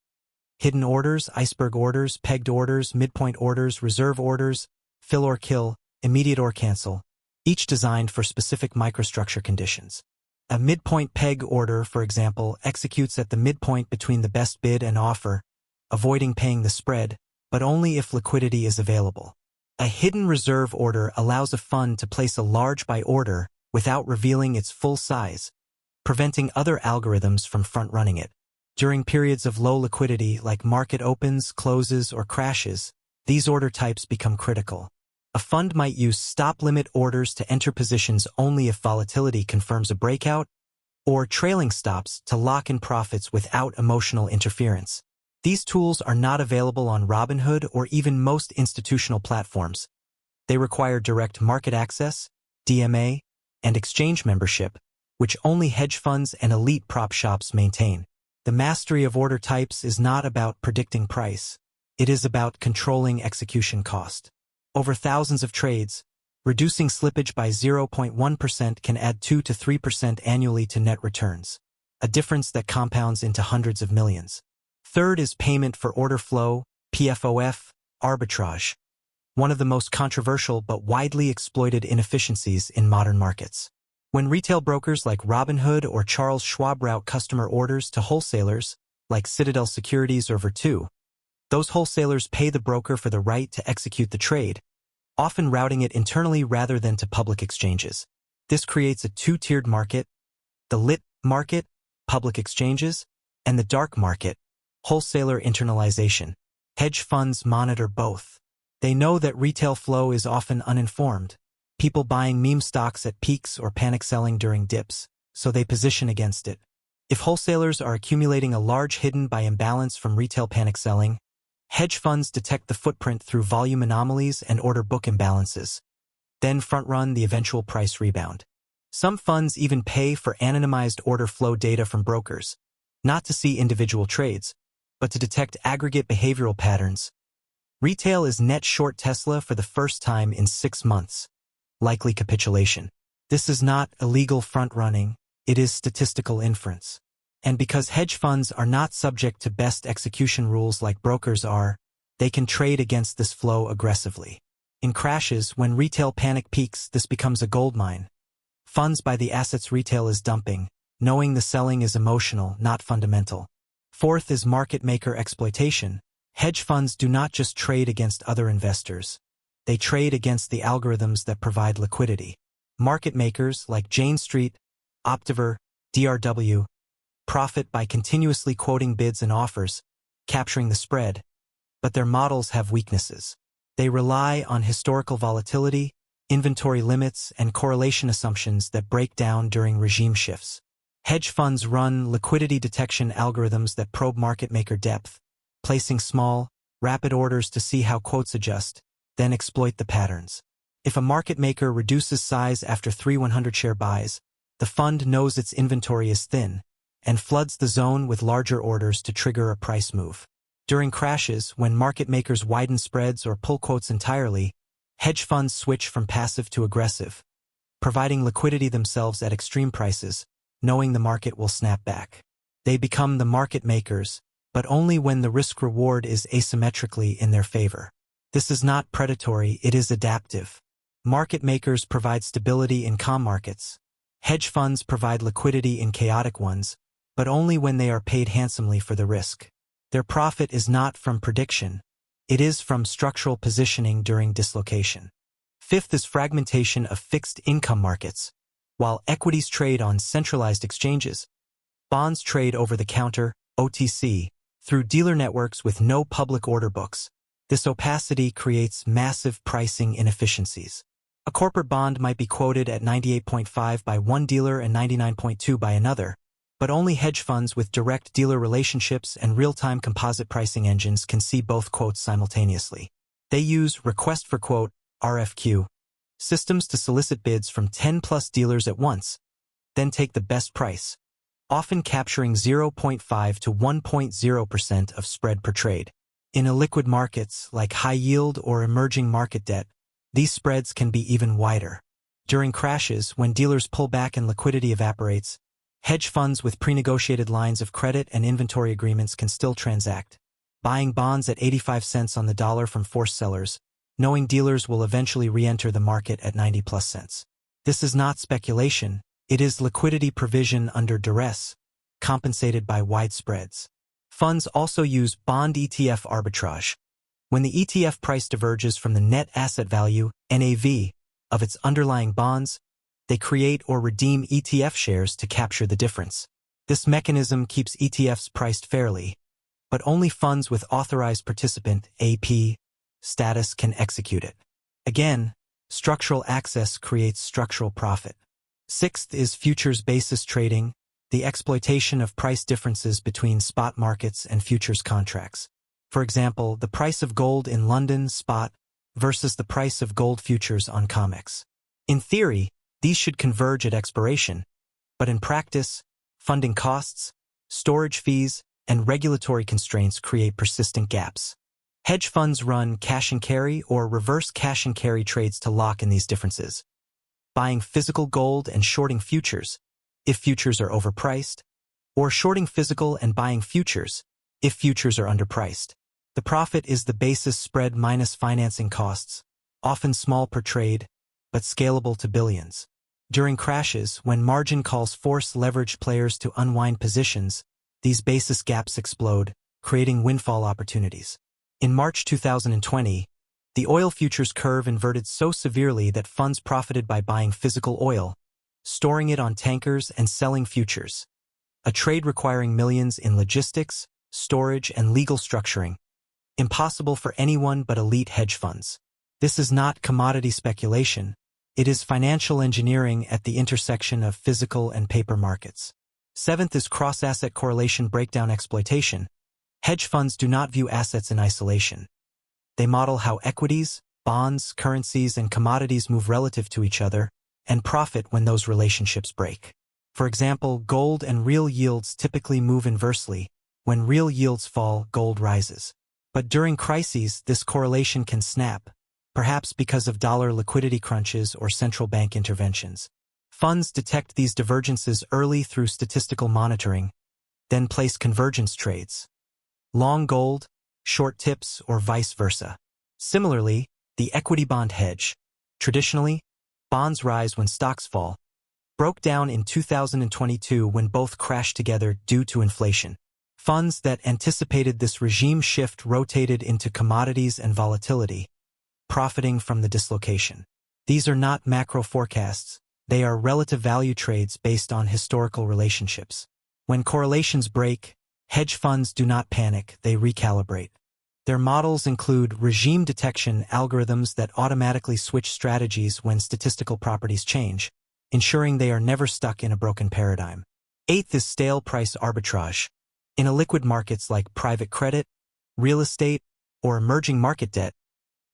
Hidden orders, iceberg orders, pegged orders, midpoint orders, reserve orders, fill or kill, immediate or cancel, each designed for specific microstructure conditions. A midpoint peg order, for example, executes at the midpoint between the best bid and offer, avoiding paying the spread, but only if liquidity is available. A hidden reserve order allows a fund to place a large buy order without revealing its full size, preventing other algorithms from front-running it. During periods of low liquidity, like market opens, closes, or crashes, these order types become critical. A fund might use stop-limit orders to enter positions only if volatility confirms a breakout, or trailing stops to lock in profits without emotional interference. These tools are not available on Robinhood or even most institutional platforms. They require direct market access, DMA, and exchange membership, which only hedge funds and elite prop shops maintain. The mastery of order types is not about predicting price. It is about controlling execution cost. Over thousands of trades, reducing slippage by 0.1% can add 2 to 3% annually to net returns, a difference that compounds into hundreds of millions. Third is payment for order flow, PFOF, arbitrage, one of the most controversial but widely exploited inefficiencies in modern markets. When retail brokers like Robinhood or Charles Schwab route customer orders to wholesalers, like Citadel Securities or Virtu, Those wholesalers pay the broker for the right to execute the trade, often routing it internally rather than to public exchanges. This creates a two-tiered market: the lit market, public exchanges, and the dark market, wholesaler internalization. Hedge funds monitor both. They know that retail flow is often uninformed, people buying meme stocks at peaks or panic selling during dips, so they position against it. If wholesalers are accumulating a large hidden by imbalance from retail panic selling, hedge funds detect the footprint through volume anomalies and order book imbalances, then front-run the eventual price rebound. Some funds even pay for anonymized order flow data from brokers, not to see individual trades, but to detect aggregate behavioral patterns. Retail is net short Tesla for the first time in 6 months. Likely capitulation. This is not illegal front-running, it is statistical inference. And because hedge funds are not subject to best execution rules like brokers are, they can trade against this flow aggressively. In crashes, when retail panic peaks, this becomes a goldmine. Funds buy the assets retail is dumping, knowing the selling is emotional, not fundamental. Fourth is market maker exploitation. Hedge funds do not just trade against other investors. They trade against the algorithms that provide liquidity. Market makers like Jane Street, Optiver, DRW, profit by continuously quoting bids and offers, capturing the spread, but their models have weaknesses. They rely on historical volatility, inventory limits, and correlation assumptions that break down during regime shifts. Hedge funds run liquidity detection algorithms that probe market maker depth, placing small, rapid orders to see how quotes adjust, then exploit the patterns. If a market maker reduces size after 3 100-share buys, the fund knows its inventory is thin, and floods the zone with larger orders to trigger a price move. During crashes, when market makers widen spreads or pull quotes entirely, hedge funds switch from passive to aggressive, providing liquidity themselves at extreme prices, knowing the market will snap back. They become the market makers, but only when the risk-reward is asymmetrically in their favor. This is not predatory, it is adaptive. Market makers provide stability in calm markets. Hedge funds provide liquidity in chaotic ones, but only when they are paid handsomely for the risk. Their profit is not from prediction. It is from structural positioning during dislocation. Fifth is fragmentation of fixed income markets. While equities trade on centralized exchanges, bonds trade over the counter, OTC, through dealer networks with no public order books. This opacity creates massive pricing inefficiencies. A corporate bond might be quoted at 98.5 by one dealer and 99.2 by another, but only hedge funds with direct dealer relationships and real-time composite pricing engines can see both quotes simultaneously. They use request for quote, RFQ, systems to solicit bids from 10+ dealers at once, then take the best price, often capturing 0.5 to 1.0% of spread per trade. In illiquid markets like high-yield or emerging market debt, these spreads can be even wider. During crashes, when dealers pull back and liquidity evaporates, hedge funds with pre-negotiated lines of credit and inventory agreements can still transact, buying bonds at 85 cents on the dollar from forced sellers, knowing dealers will eventually re-enter the market at 90+ cents. This is not speculation, it is liquidity provision under duress, compensated by wide spreads. Funds also use bond ETF arbitrage. When the ETF price diverges from the net asset value, NAV, of its underlying bonds, they create or redeem ETF shares to capture the difference. This mechanism keeps ETFs priced fairly, but only funds with authorized participant AP status can execute it. Again, structural access creates structural profit. Sixth is futures basis trading, the exploitation of price differences between spot markets and futures contracts. For example, the price of gold in London spot versus the price of gold futures on COMEX. In theory, these should converge at expiration, but in practice, funding costs, storage fees, and regulatory constraints create persistent gaps. Hedge funds run cash and carry or reverse cash and carry trades to lock in these differences, buying physical gold and shorting futures, if futures are overpriced, or shorting physical and buying futures, if futures are underpriced. The profit is the basis spread minus financing costs, often small per trade, but scalable to billions. During crashes, when margin calls force leveraged players to unwind positions, these basis gaps explode, creating windfall opportunities. In March 2020, the oil futures curve inverted so severely that funds profited by buying physical oil, storing it on tankers and selling futures, a trade requiring millions in logistics, storage, and legal structuring, impossible for anyone but elite hedge funds. This is not commodity speculation, it is financial engineering at the intersection of physical and paper markets. Seventh is cross-asset correlation breakdown exploitation. Hedge funds do not view assets in isolation. They model how equities, bonds, currencies, and commodities move relative to each other, and profit when those relationships break. For example, gold and real yields typically move inversely. When real yields fall, gold rises. But during crises, this correlation can snap, perhaps because of dollar liquidity crunches or central bank interventions. Funds detect these divergences early through statistical monitoring, then place convergence trades. Long gold, short tips, or vice versa. Similarly, the equity bond hedge, traditionally, bonds rise when stocks fall, broke down in 2022 when both crashed together due to inflation. Funds that anticipated this regime shift rotated into commodities and volatility, profiting from the dislocation. These are not macro forecasts, they are relative value trades based on historical relationships. When correlations break, hedge funds do not panic, they recalibrate. Their models include regime detection algorithms that automatically switch strategies when statistical properties change, ensuring they are never stuck in a broken paradigm. Eighth is stale price arbitrage. In illiquid markets like private credit, real estate, or emerging market debt,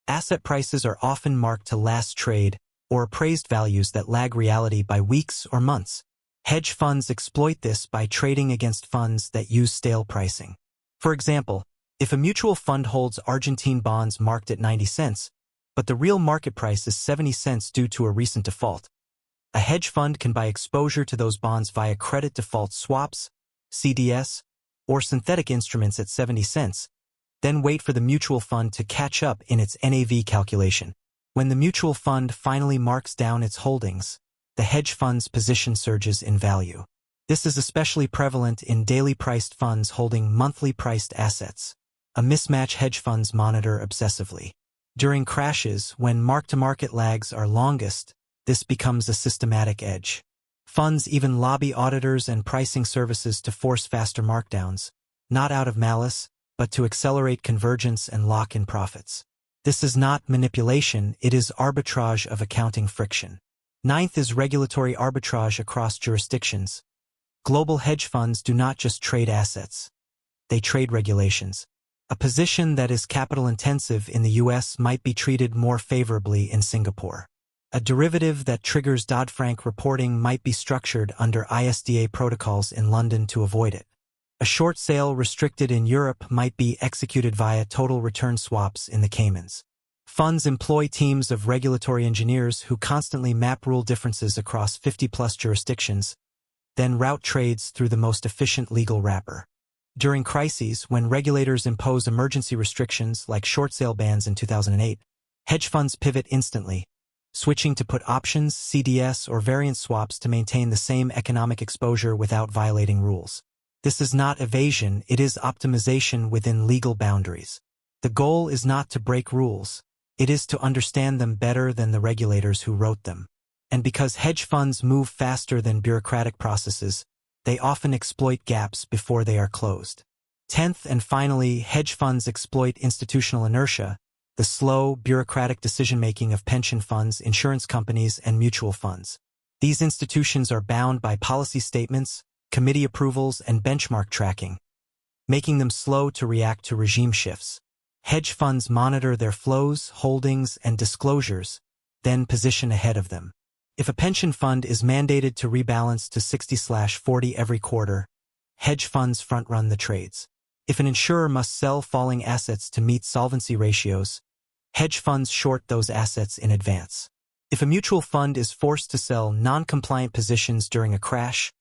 asset prices are often marked to last trade or appraised values that lag reality by weeks or months. Hedge funds exploit this by trading against funds that use stale pricing. For example, if a mutual fund holds Argentine bonds marked at 90 cents, but the real market price is 70 cents due to a recent default, a hedge fund can buy exposure to those bonds via credit default swaps, CDS, or synthetic instruments at 70 cents, then wait for the mutual fund to catch up in its NAV calculation. When the mutual fund finally marks down its holdings, the hedge fund's position surges in value. This is especially prevalent in daily priced funds holding monthly priced assets, a mismatch hedge funds monitor obsessively. During crashes, when mark-to-market lags are longest, this becomes a systematic edge. Funds even lobby auditors and pricing services to force faster markdowns, not out of malice, but to accelerate convergence and lock in profits. This is not manipulation, it is arbitrage of accounting friction. Ninth is regulatory arbitrage across jurisdictions. Global hedge funds do not just trade assets. They trade regulations. A position that is capital-intensive in the US might be treated more favorably in Singapore. A derivative that triggers Dodd-Frank reporting might be structured under ISDA protocols in London to avoid it. A short sale restricted in Europe might be executed via total return swaps in the Caymans. Funds employ teams of regulatory engineers who constantly map rule differences across 50-plus jurisdictions, then route trades through the most efficient legal wrapper. During crises, when regulators impose emergency restrictions like short sale bans in 2008, hedge funds pivot instantly, switching to put options, CDS, or variance swaps to maintain the same economic exposure without violating rules. This is not evasion, it is optimization within legal boundaries. The goal is not to break rules, it is to understand them better than the regulators who wrote them. And because hedge funds move faster than bureaucratic processes, they often exploit gaps before they are closed. 10th and finally, hedge funds exploit institutional inertia, the slow, bureaucratic decision-making of pension funds, insurance companies, and mutual funds. These institutions are bound by policy statements, committee approvals, and benchmark tracking, making them slow to react to regime shifts. Hedge funds monitor their flows, holdings, and disclosures, then position ahead of them. If a pension fund is mandated to rebalance to 60/40 every quarter, hedge funds front-run the trades. If an insurer must sell falling assets to meet solvency ratios, hedge funds short those assets in advance. If a mutual fund is forced to sell non-compliant positions during a crash,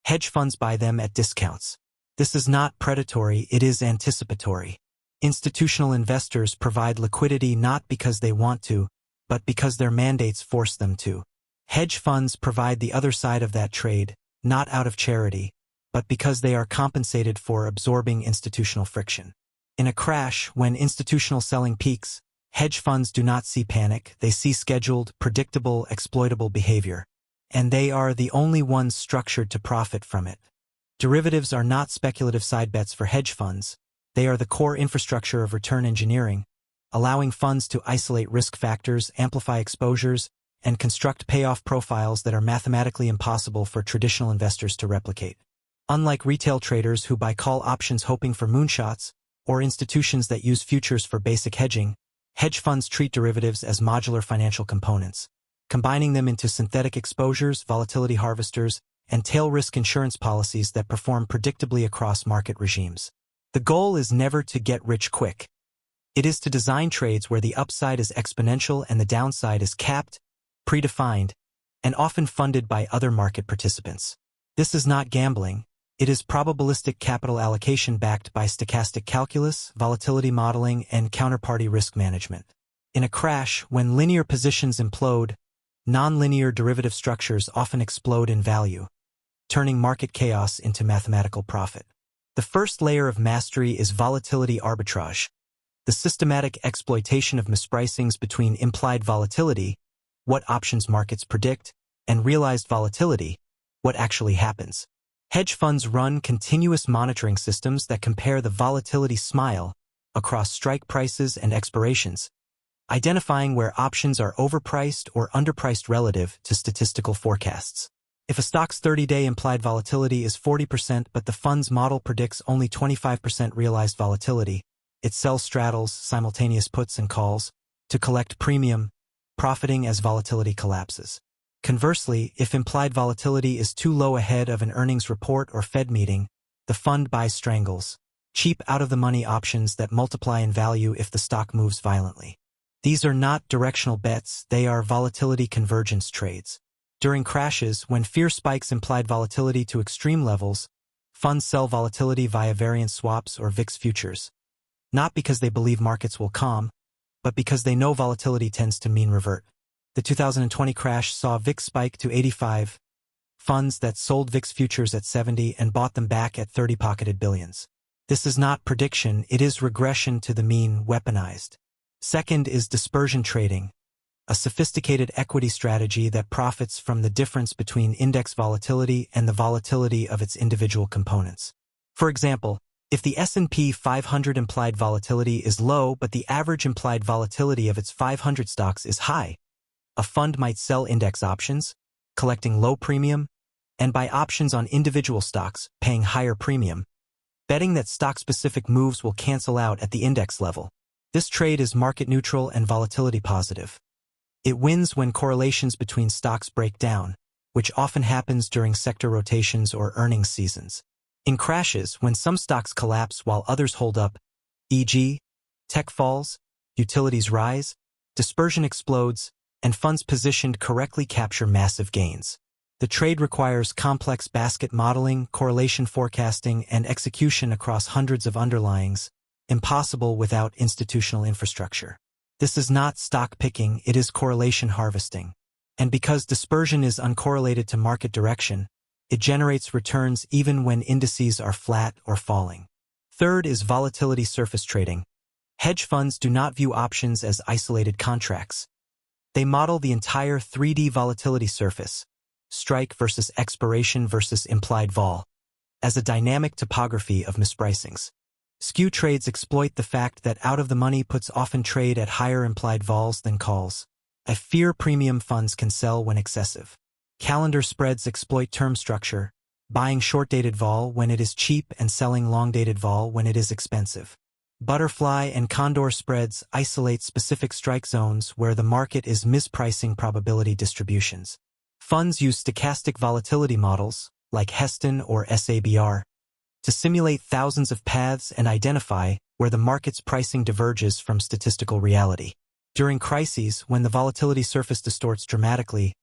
hedge funds buy them at discounts. This is not predatory, it is anticipatory. Institutional investors provide liquidity not because they want to, but because their mandates force them to. Hedge funds provide the other side of that trade, not out of charity, but because they are compensated for absorbing institutional friction. In a crash, when institutional selling peaks, hedge funds do not see panic, they see scheduled, predictable, exploitable behavior. And they are the only ones structured to profit from it. Derivatives are not speculative side bets for hedge funds. They are the core infrastructure of return engineering, allowing funds to isolate risk factors, amplify exposures, and construct payoff profiles that are mathematically impossible for traditional investors to replicate. Unlike retail traders who buy call options hoping for moonshots, or institutions that use futures for basic hedging, hedge funds treat derivatives as modular financial components, combining them into synthetic exposures, volatility harvesters, and tail risk insurance policies that perform predictably across market regimes. The goal is never to get rich quick. It is to design trades where the upside is exponential and the downside is capped, predefined, and often funded by other market participants. This is not gambling. It is probabilistic capital allocation backed by stochastic calculus, volatility modeling, and counterparty risk management. In a crash, when linear positions implode, nonlinear derivative structures often explode in value, turning market chaos into mathematical profit. The first layer of mastery is volatility arbitrage, the systematic exploitation of mispricings between implied volatility, what options markets predict, and realized volatility, what actually happens. Hedge funds run continuous monitoring systems that compare the volatility smile across strike prices and expirations, identifying where options are overpriced or underpriced relative to statistical forecasts. If a stock's 30-day implied volatility is 40% but the fund's model predicts only 25% realized volatility, it sells straddles, simultaneous puts and calls, to collect premium, profiting as volatility collapses. Conversely, if implied volatility is too low ahead of an earnings report or Fed meeting, the fund buys strangles, cheap out-of-the-money options that multiply in value if the stock moves violently. These are not directional bets, they are volatility convergence trades. During crashes, when fear spikes implied volatility to extreme levels, funds sell volatility via variance swaps or VIX futures. Not because they believe markets will calm, but because they know volatility tends to mean revert. The 2020 crash saw VIX spike to 85, funds that sold VIX futures at 70 and bought them back at 30 pocketed billions. This is not prediction, it is regression to the mean weaponized. Second is dispersion trading, a sophisticated equity strategy that profits from the difference between index volatility and the volatility of its individual components. For example, if the S&P 500 implied volatility is low but the average implied volatility of its 500 stocks is high, a fund might sell index options, collecting low premium, and buy options on individual stocks, paying higher premium, betting that stock-specific moves will cancel out at the index level. This trade is market neutral and volatility positive. It wins when correlations between stocks break down, which often happens during sector rotations or earnings seasons. In crashes, when some stocks collapse while others hold up, e.g., tech falls, utilities rise, dispersion explodes, and funds positioned correctly capture massive gains. The trade requires complex basket modeling, correlation forecasting, and execution across hundreds of underlyings, impossible without institutional infrastructure. This is not stock picking, it is correlation harvesting. And because dispersion is uncorrelated to market direction, it generates returns even when indices are flat or falling. Third is volatility surface trading. Hedge funds do not view options as isolated contracts. They model the entire 3D volatility surface, strike versus expiration versus implied vol, as a dynamic topography of mispricings. Skew trades exploit the fact that out-of-the-money puts often trade at higher implied vols than calls. A fear premium funds can sell when excessive. Calendar spreads exploit term structure, buying short-dated vol when it is cheap and selling long-dated vol when it is expensive. Butterfly and condor spreads isolate specific strike zones where the market is mispricing probability distributions. Funds use stochastic volatility models, like Heston or SABR, to simulate thousands of paths and identify where the market's pricing diverges from statistical reality. During crises, when the volatility surface distorts dramatically,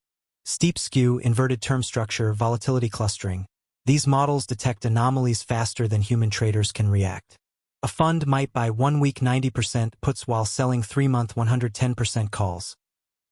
steep skew, inverted term structure, volatility clustering, these models detect anomalies faster than human traders can react. A fund might buy 1 week 90% puts while selling 3-month 110% calls,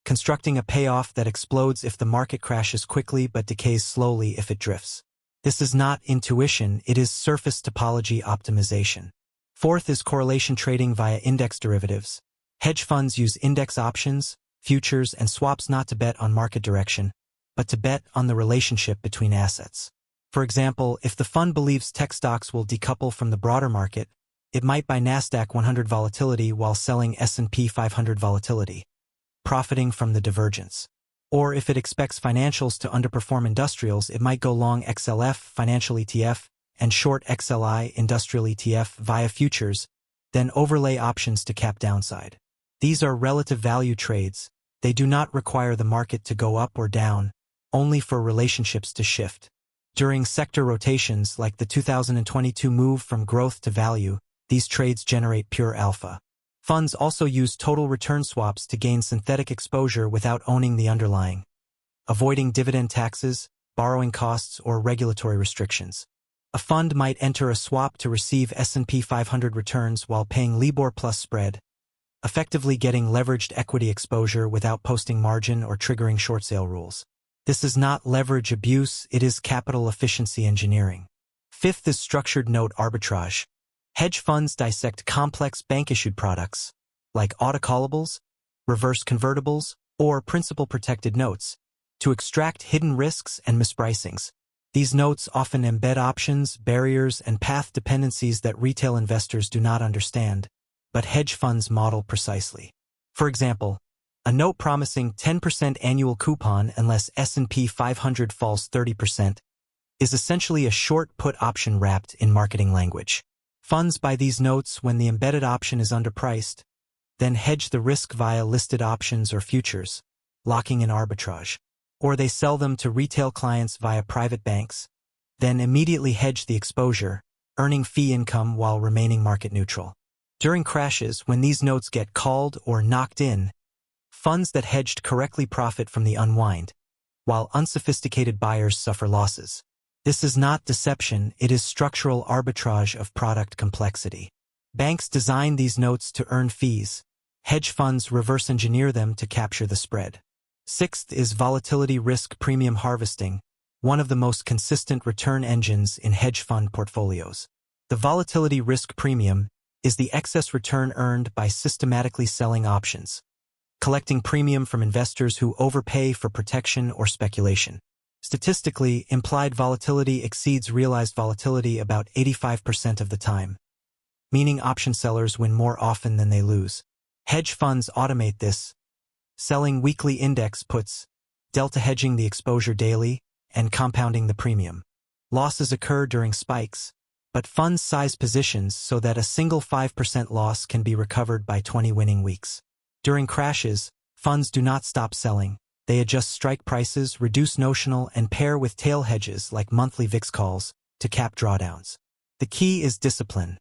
constructing a payoff that explodes if the market crashes quickly but decays slowly if it drifts. This is not intuition, it is surface topology optimization. Fourth is correlation trading via index derivatives. Hedge funds use index options, futures, and swaps not to bet on market direction, but to bet on the relationship between assets. For example, if the fund believes tech stocks will decouple from the broader market, it might buy Nasdaq 100 volatility while selling S&P 500 volatility, profiting from the divergence. Or if it expects financials to underperform industrials, it might go long XLF financial ETF and short XLI industrial ETF via futures, then overlay options to cap downside. These are relative value trades. They do not require the market to go up or down, only for relationships to shift. During sector rotations like the 2022 move from growth to value, these trades generate pure alpha. Funds also use total return swaps to gain synthetic exposure without owning the underlying, avoiding dividend taxes, borrowing costs, or regulatory restrictions. A fund might enter a swap to receive S&P 500 returns while paying LIBOR plus spread, effectively getting leveraged equity exposure without posting margin or triggering short sale rules. This is not leverage abuse, it is capital efficiency engineering. Fifth is structured note arbitrage. Hedge funds dissect complex bank-issued products, like autocallables, reverse convertibles, or principal-protected notes, to extract hidden risks and mispricings. These notes often embed options, barriers, and path dependencies that retail investors do not understand, but hedge funds model precisely. For example, a note promising 10% annual coupon unless S&P 500 falls 30% is essentially a short put option wrapped in marketing language. Funds buy these notes when the embedded option is underpriced, then hedge the risk via listed options or futures, locking in arbitrage. Or they sell them to retail clients via private banks, then immediately hedge the exposure, earning fee income while remaining market neutral. During crashes, when these notes get called or knocked in, funds that hedged correctly profit from the unwind, while unsophisticated buyers suffer losses. This is not deception, it is structural arbitrage of product complexity. Banks design these notes to earn fees. Hedge funds reverse engineer them to capture the spread. Sixth is volatility risk premium harvesting, one of the most consistent return engines in hedge fund portfolios. The volatility risk premium is the excess return earned by systematically selling options, collecting premium from investors who overpay for protection or speculation. Statistically, implied volatility exceeds realized volatility about 85% of the time, meaning option sellers win more often than they lose. Hedge funds automate this, selling weekly index puts, delta hedging the exposure daily, and compounding the premium. Losses occur during spikes, but funds size positions so that a single 5% loss can be recovered by 20 winning weeks. During crashes, funds do not stop selling. They adjust strike prices, reduce notional, and pair with tail hedges like monthly VIX calls to cap drawdowns. The key is discipline.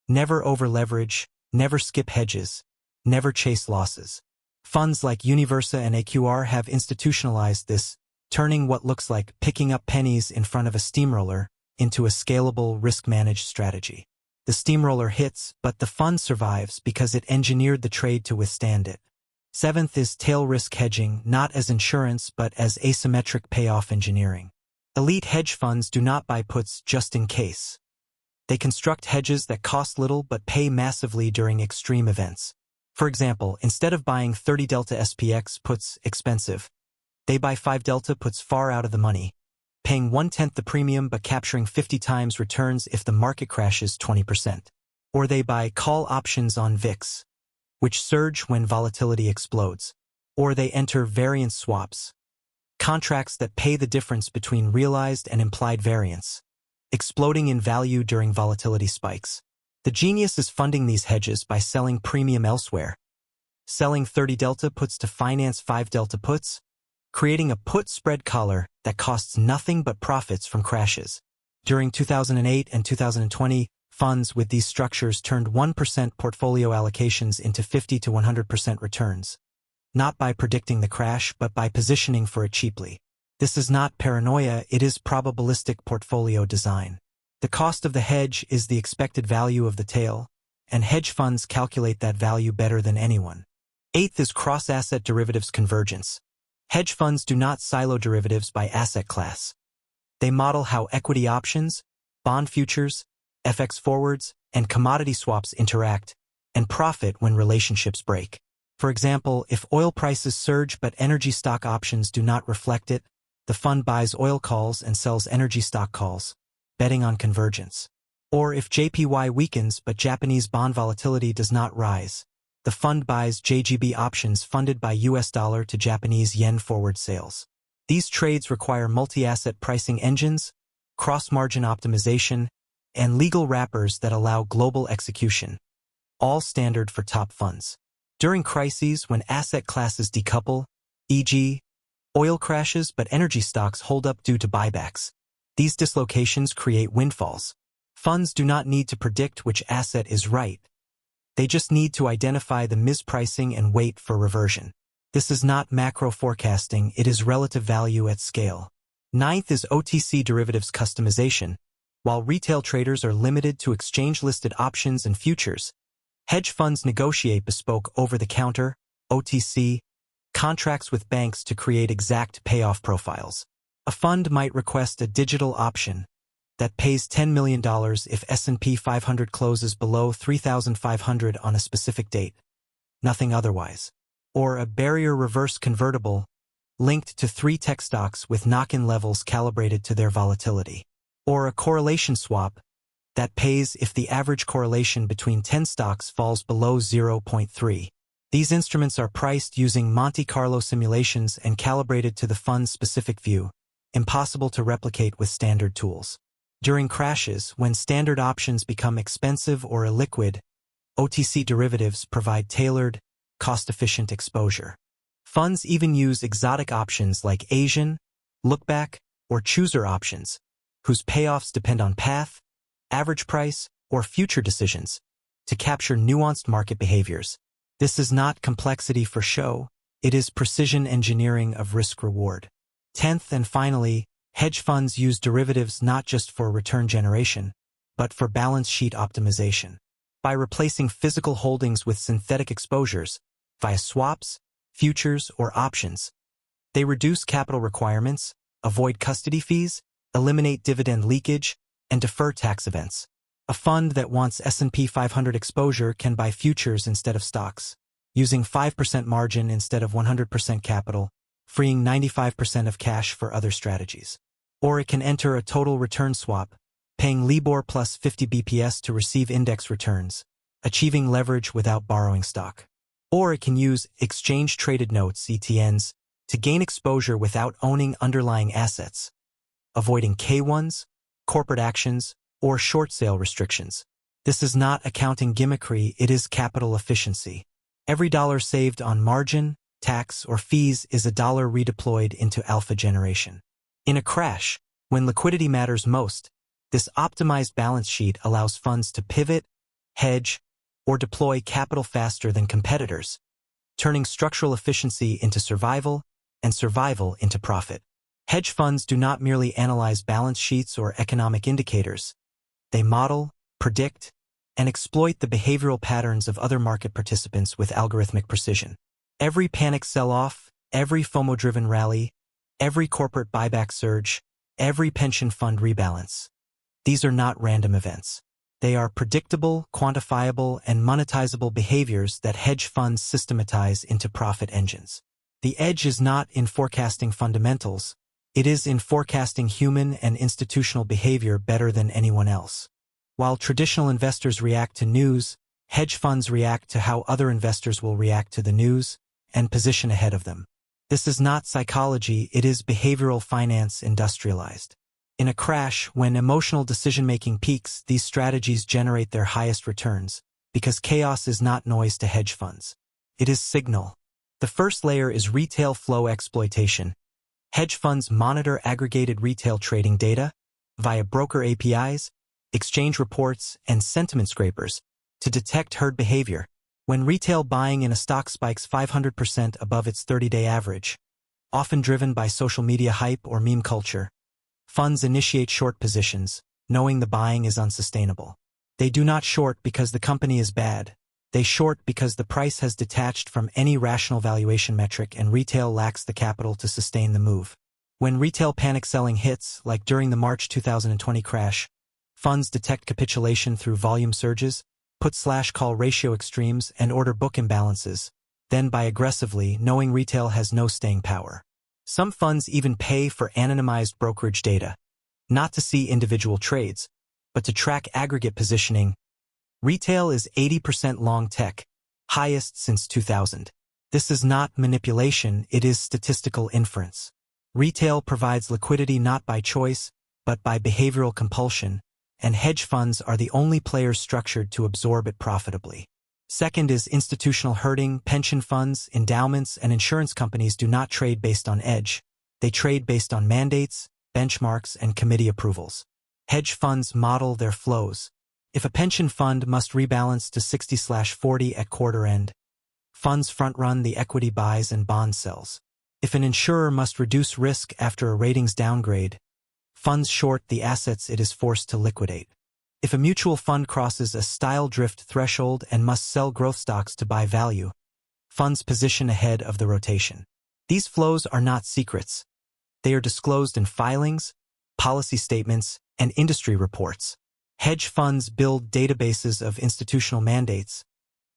Never over-leverage, never skip hedges, never chase losses. Funds like Universa and AQR have institutionalized this, turning what looks like picking up pennies in front of a steamroller into a scalable, risk-managed strategy. The steamroller hits, but the fund survives because it engineered the trade to withstand it. Seventh is tail risk hedging, not as insurance but as asymmetric payoff engineering. Elite hedge funds do not buy puts just in case. They construct hedges that cost little but pay massively during extreme events. For example, instead of buying 30 delta SPX puts expensive, they buy 5 delta puts far out of the money, paying 1/10 the premium but capturing 50 times returns if the market crashes 20%. Or they buy call options on VIX, which surge when volatility explodes. Or they enter variance swaps, contracts that pay the difference between realized and implied variance, exploding in value during volatility spikes. The genius is funding these hedges by selling premium elsewhere, selling 30 delta puts to finance 5 delta puts, creating a put spread collar that costs nothing but profits from crashes. During 2008 and 2020, funds with these structures turned 1% portfolio allocations into 50 to 100% returns, not by predicting the crash but by positioning for it cheaply. This is not paranoia, it is probabilistic portfolio design. The cost of the hedge is the expected value of the tail, and hedge funds calculate that value better than anyone. Eighth is cross-asset derivatives convergence. Hedge funds do not silo derivatives by asset class. They model how equity options, bond futures, FX forwards, and commodity swaps interact, and profit when relationships break. For example, if oil prices surge but energy stock options do not reflect it, the fund buys oil calls and sells energy stock calls, betting on convergence. Or if JPY weakens but Japanese bond volatility does not rise, the fund buys JGB options funded by US dollar to Japanese yen forward sales. These trades require multi-asset pricing engines, cross-margin optimization, and legal wrappers that allow global execution, all standard for top funds. During crises when asset classes decouple, e.g., oil crashes but energy stocks hold up due to buybacks, these dislocations create windfalls. Funds do not need to predict which asset is right. They just need to identify the mispricing and wait for reversion. This is not macro forecasting, it is relative value at scale. Ninth is OTC derivatives customization. While retail traders are limited to exchange-listed options and futures, hedge funds negotiate bespoke over-the-counter, OTC, contracts with banks to create exact payoff profiles. A fund might request a digital option that pays $10 million if S&P 500 closes below 3,500 on a specific date, nothing otherwise. Or a barrier reverse convertible linked to 3 tech stocks with knock-in levels calibrated to their volatility. Or a correlation swap that pays if the average correlation between 10 stocks falls below 0.3. These instruments are priced using Monte Carlo simulations and calibrated to the fund's specific view, impossible to replicate with standard tools. During crashes, when standard options become expensive or illiquid, OTC derivatives provide tailored, cost-efficient exposure. Funds even use exotic options like Asian, look-back, or chooser options, whose payoffs depend on path, average price, or future decisions, to capture nuanced market behaviors. This is not complexity for show, it is precision engineering of risk-reward. 10th and finally, hedge funds use derivatives not just for return generation, but for balance sheet optimization. By replacing physical holdings with synthetic exposures, via swaps, futures, or options, they reduce capital requirements, avoid custody fees, eliminate dividend leakage, and defer tax events. A fund that wants S&P 500 exposure can buy futures instead of stocks, using 5% margin instead of 100% capital, freeing 95% of cash for other strategies. Or it can enter a total return swap, paying LIBOR plus 50 BPS to receive index returns, achieving leverage without borrowing stock. Or it can use exchange-traded notes, ETNs, to gain exposure without owning underlying assets, avoiding K1s, corporate actions, or short sale restrictions. This is not accounting gimmickry, it is capital efficiency. Every dollar saved on margin, tax, or fees is a dollar redeployed into alpha generation. In a crash, when liquidity matters most, this optimized balance sheet allows funds to pivot, hedge, or deploy capital faster than competitors, turning structural efficiency into survival and survival into profit. Hedge funds do not merely analyze balance sheets or economic indicators. They model, predict, and exploit the behavioral patterns of other market participants with algorithmic precision. Every panic sell-off, every FOMO-driven rally, every corporate buyback surge, every pension fund rebalance. These are not random events. They are predictable, quantifiable, and monetizable behaviors that hedge funds systematize into profit engines. The edge is not in forecasting fundamentals, it is in forecasting human and institutional behavior better than anyone else. While traditional investors react to news, hedge funds react to how other investors will react to the news and position ahead of them. This is not psychology, it is behavioral finance industrialized. In a crash, when emotional decision-making peaks, these strategies generate their highest returns, because chaos is not noise to hedge funds. It is signal. The first layer is retail flow exploitation. Hedge funds monitor aggregated retail trading data via broker APIs, exchange reports, and sentiment scrapers to detect herd behavior. When retail buying in a stock spikes 500% above its 30-day average, often driven by social media hype or meme culture, funds initiate short positions, knowing the buying is unsustainable. They do not short because the company is bad. They short because the price has detached from any rational valuation metric and retail lacks the capital to sustain the move. When retail panic selling hits, like during the March 2020 crash, Funds detect capitulation through volume surges, put/call ratio extremes, and order book imbalances, then buy aggressively, knowing retail has no staying power. Some funds even pay for anonymized brokerage data, not to see individual trades, but to track aggregate positioning. Retail is 80% long tech, highest since 2000. This is not manipulation, it is statistical inference. Retail provides liquidity not by choice, but by behavioral compulsion, and hedge funds are the only players structured to absorb it profitably. Second is institutional herding. Pension funds, endowments, and insurance companies do not trade based on edge. They trade based on mandates, benchmarks, and committee approvals. Hedge funds model their flows. If a pension fund must rebalance to 60/40 at quarter end, funds front-run the equity buys and bond sells. If an insurer must reduce risk after a ratings downgrade, funds short the assets it is forced to liquidate. If a mutual fund crosses a style drift threshold and must sell growth stocks to buy value, funds position ahead of the rotation. These flows are not secrets. They are disclosed in filings, policy statements, and industry reports. Hedge funds build databases of institutional mandates,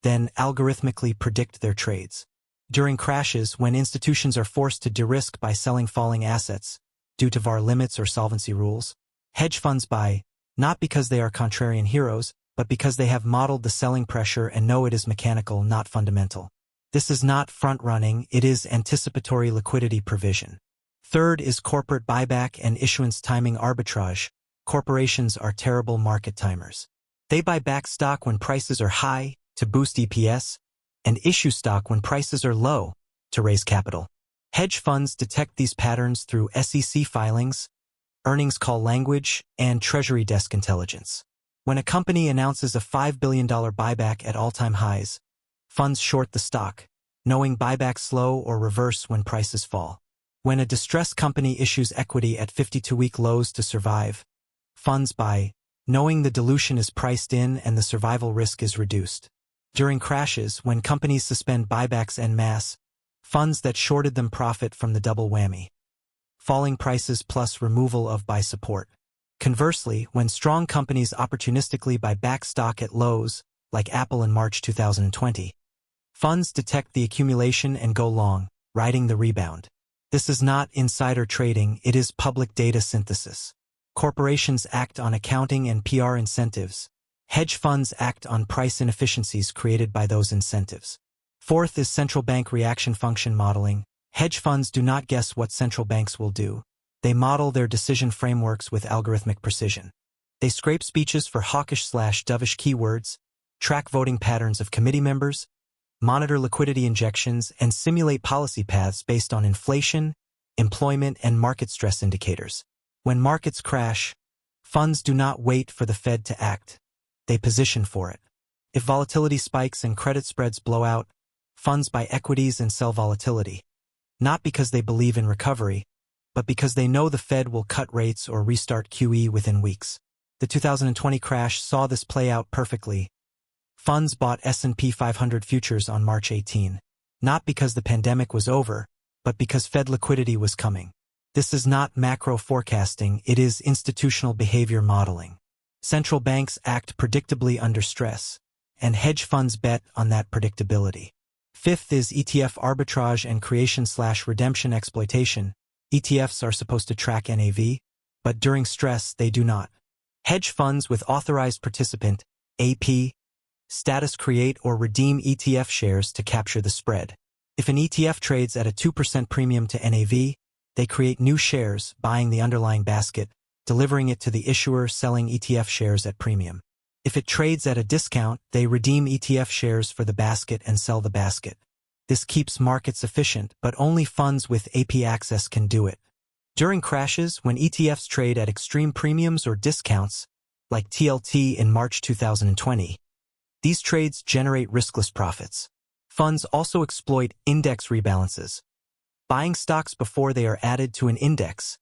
then algorithmically predict their trades. During crashes, when institutions are forced to de-risk by selling falling assets, due to VaR limits or solvency rules, hedge funds buy, not because they are contrarian heroes, but because they have modeled the selling pressure and know it is mechanical, not fundamental. This is not front-running, it is anticipatory liquidity provision. Third is corporate buyback and issuance timing arbitrage. Corporations are terrible market timers. They buy back stock when prices are high, to boost EPS, and issue stock when prices are low, to raise capital. Hedge funds detect these patterns through SEC filings, earnings call language, and Treasury desk intelligence. When a company announces a $5 billion buyback at all-time highs, funds short the stock, knowing buybacks slow or reverse when prices fall. When a distressed company issues equity at 52-week lows to survive, funds buy, knowing the dilution is priced in and the survival risk is reduced. During crashes, when companies suspend buybacks en masse, funds that shorted them profit from the double whammy. Falling prices plus removal of buy support. Conversely, when strong companies opportunistically buy back stock at lows, like Apple in March 2020, funds detect the accumulation and go long, riding the rebound. This is not insider trading, it is public data synthesis. Corporations act on accounting and PR incentives. Hedge funds act on price inefficiencies created by those incentives. Fourth is central bank reaction function modeling. Hedge funds do not guess what central banks will do. They model their decision frameworks with algorithmic precision. They scrape speeches for hawkish/dovish keywords, track voting patterns of committee members, monitor liquidity injections, and simulate policy paths based on inflation, employment, and market stress indicators. When markets crash, funds do not wait for the Fed to act. They position for it. If volatility spikes and credit spreads blow out, funds buy equities and sell volatility. Not because they believe in recovery, but because they know the Fed will cut rates or restart QE within weeks. The 2020 crash saw this play out perfectly. Funds bought S&P 500 futures on March 18, not because the pandemic was over, but because Fed liquidity was coming. This is not macro forecasting, it is institutional behavior modeling. Central banks act predictably under stress, and hedge funds bet on that predictability. Fifth is ETF arbitrage and creation/redemption exploitation. ETFs are supposed to track NAV, but during stress they do not. Hedge funds with authorized participant, AP, status create or redeem ETF shares to capture the spread. If an ETF trades at a 2% premium to NAV, they create new shares, buying the underlying basket, delivering it to the issuer selling ETF shares at premium. If it trades at a discount, they redeem ETF shares for the basket and sell the basket. This keeps markets efficient, but only funds with AP access can do it. During crashes, when ETFs trade at extreme premiums or discounts, like TLT in March 2020, these trades generate riskless profits. Funds also exploit index rebalances, buying stocks before they are added to an index,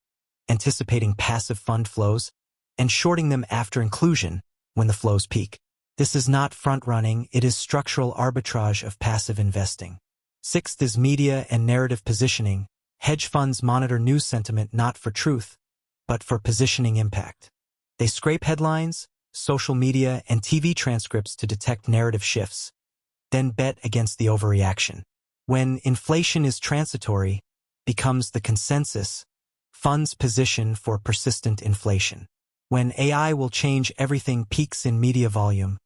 anticipating passive fund flows, and shorting them after inclusion when the flows peak. This is not front-running, it is structural arbitrage of passive investing. Sixth is media and narrative positioning. Hedge funds monitor news sentiment not for truth, but for positioning impact. They scrape headlines, social media, and TV transcripts to detect narrative shifts, then bet against the overreaction. When inflation is transitory, becomes the consensus, funds position for persistent inflation. When AI will change everything peaks in media volume,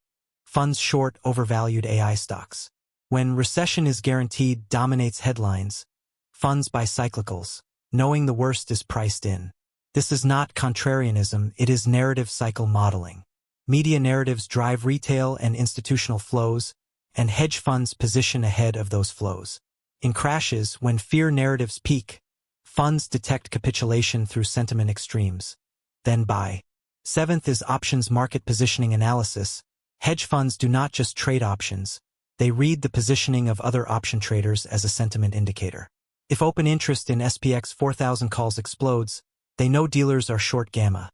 funds short overvalued AI stocks. When recession is guaranteed dominates headlines, funds buy cyclicals, knowing the worst is priced in. This is not contrarianism, it is narrative cycle modeling. Media narratives drive retail and institutional flows, and hedge funds position ahead of those flows. In crashes, when fear narratives peak, funds detect capitulation through sentiment extremes, then buy. Seventh is options market positioning analysis. Hedge funds do not just trade options, they read the positioning of other option traders as a sentiment indicator. If open interest in SPX 4000 calls explodes, they know dealers are short gamma,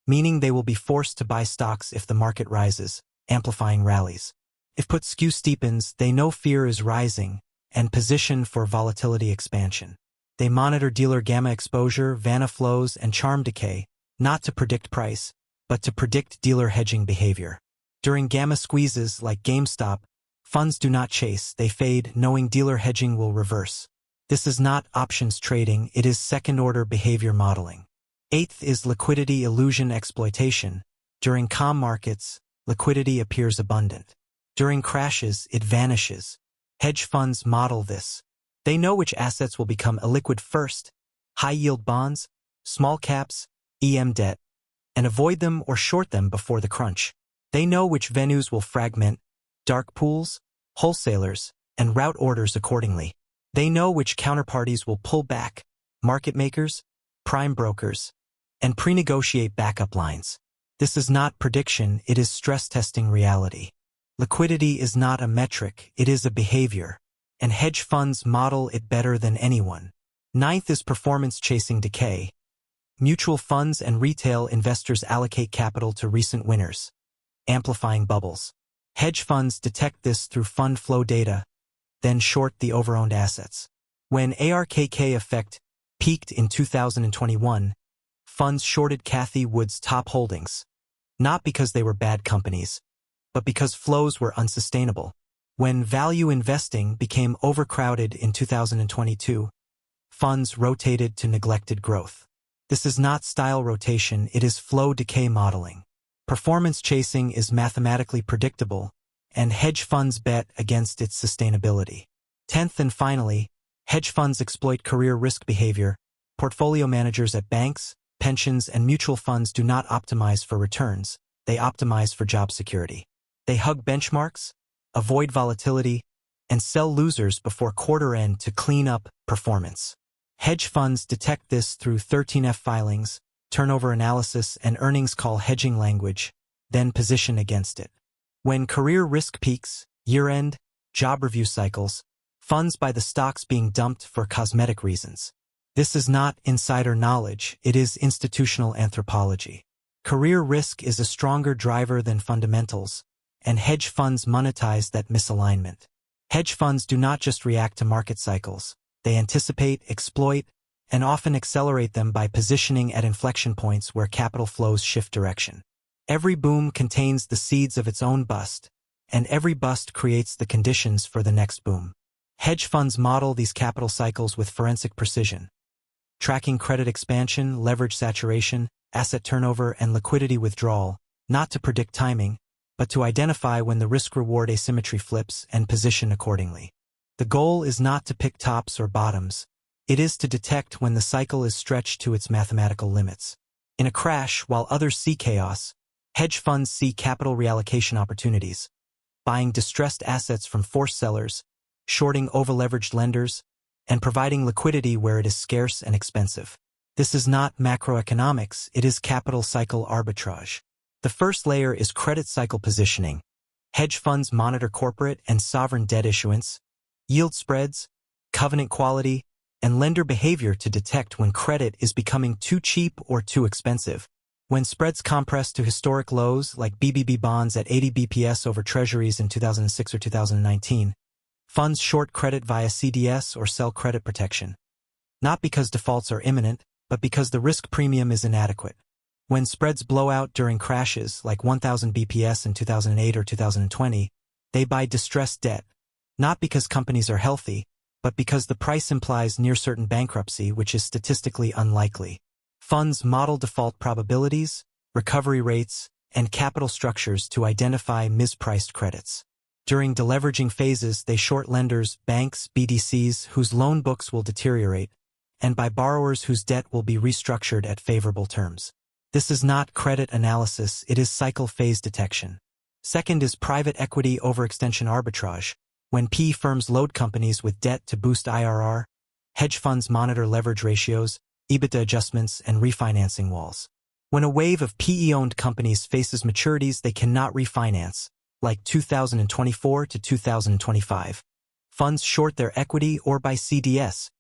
meaning they will be forced to buy stocks if the market rises, amplifying rallies. If put skew steepens, they know fear is rising and position for volatility expansion. They monitor dealer gamma exposure, vanna flows, and charm decay, not to predict price, but to predict dealer hedging behavior. During gamma squeezes like GameStop, funds do not chase, they fade, knowing dealer hedging will reverse. This is not options trading, it is second-order behavior modeling. Eighth is liquidity illusion exploitation. During calm markets, liquidity appears abundant. During crashes, it vanishes. Hedge funds model this. They know which assets will become illiquid first, high-yield bonds, small caps, EM debt, and avoid them or short them before the crunch. They know which venues will fragment, dark pools, wholesalers, and route orders accordingly. They know which counterparties will pull back, market makers, prime brokers, and pre-negotiate backup lines. This is not prediction, it is stress testing reality. Liquidity is not a metric, it is a behavior, and hedge funds model it better than anyone. Ninth is performance chasing decay. Mutual funds and retail investors allocate capital to recent winners, amplifying bubbles. Hedge funds detect this through fund flow data, then short the overowned assets. When ARKK effect peaked in 2021, funds shorted Cathie Wood's top holdings, not because they were bad companies, but because flows were unsustainable. When value investing became overcrowded in 2022, funds rotated to neglected growth. This is not style rotation, it is flow decay modeling. Performance chasing is mathematically predictable, and hedge funds bet against its sustainability. 10th and finally, hedge funds exploit career risk behavior. Portfolio managers at banks, pensions, and mutual funds do not optimize for returns, they optimize for job security. They hug benchmarks, avoid volatility, and sell losers before quarter end to clean up performance. Hedge funds detect this through 13F filings, turnover analysis, and earnings call hedging language, then position against it. When career risk peaks, year-end, job review cycles, funds buy the stocks being dumped for cosmetic reasons. This is not insider knowledge, it is institutional anthropology. Career risk is a stronger driver than fundamentals, and hedge funds monetize that misalignment. Hedge funds do not just react to market cycles, they anticipate, exploit, and often accelerate them by positioning at inflection points where capital flows shift direction. Every boom contains the seeds of its own bust, and every bust creates the conditions for the next boom. Hedge funds model these capital cycles with forensic precision, tracking credit expansion, leverage saturation, asset turnover, and liquidity withdrawal, not to predict timing, but to identify when the risk-reward asymmetry flips and position accordingly. The goal is not to pick tops or bottoms, it is to detect when the cycle is stretched to its mathematical limits. In a crash, while others see chaos, hedge funds see capital reallocation opportunities, buying distressed assets from forced sellers, shorting over-leveraged lenders, and providing liquidity where it is scarce and expensive. This is not macroeconomics, it is capital cycle arbitrage. The first layer is credit cycle positioning. Hedge funds monitor corporate and sovereign debt issuance, yield spreads, covenant quality, and lender behavior to detect when credit is becoming too cheap or too expensive. When spreads compress to historic lows like BBB bonds at 80 BPS over treasuries in 2006 or 2019, funds short credit via CDS or sell credit protection. Not because defaults are imminent, but because the risk premium is inadequate. When spreads blow out during crashes like 1000 BPS in 2008 or 2020, they buy distressed debt, not because companies are healthy, but because the price implies near-certain bankruptcy, which is statistically unlikely. Funds model default probabilities, recovery rates, and capital structures to identify mispriced credits. During deleveraging phases, they short lenders, banks, BDCs whose loan books will deteriorate, and buy borrowers whose debt will be restructured at favorable terms. This is not credit analysis, it is cycle phase detection. Second is private equity overextension arbitrage. When PE firms load companies with debt to boost IRR, hedge funds monitor leverage ratios, EBITDA adjustments, and refinancing walls. When a wave of PE-owned companies faces maturities they cannot refinance, like 2024 to 2025, funds short their equity or buy CDS,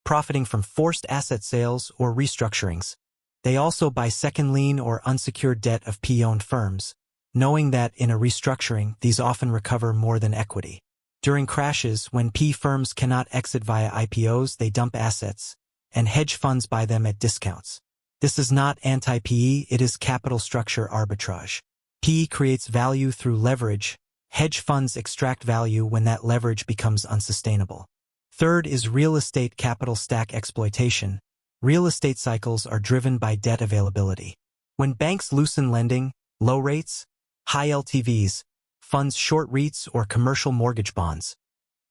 profiting from forced asset sales or restructurings. They also buy second lien or unsecured debt of PE-owned firms, knowing that in a restructuring these often recover more than equity. During crashes, when PE firms cannot exit via IPOs, they dump assets, and hedge funds buy them at discounts. This is not anti-PE, it is capital structure arbitrage. PE creates value through leverage. Hedge funds extract value when that leverage becomes unsustainable. Third is real estate capital stack exploitation. Real estate cycles are driven by debt availability. When banks loosen lending, low rates, high LTVs, funds short REITs or commercial mortgage bonds,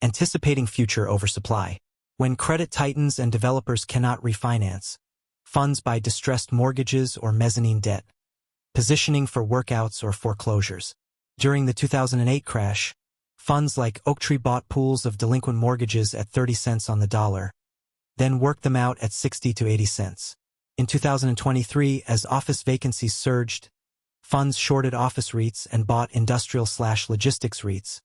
anticipating future oversupply. When credit tightens and developers cannot refinance, funds buy distressed mortgages or mezzanine debt, positioning for workouts or foreclosures. During the 2008 crash, funds like Oaktree bought pools of delinquent mortgages at 30 cents on the dollar, then worked them out at 60 to 80 cents. In 2023, as office vacancies surged, funds shorted office REITs and bought industrial/logistics REITs,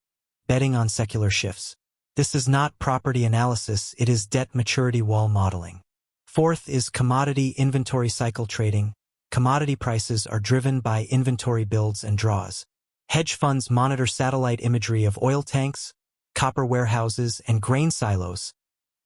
betting on secular shifts. This is not property analysis, it is debt maturity wall modeling. Fourth is commodity inventory cycle trading. Commodity prices are driven by inventory builds and draws. Hedge funds monitor satellite imagery of oil tanks, copper warehouses, and grain silos,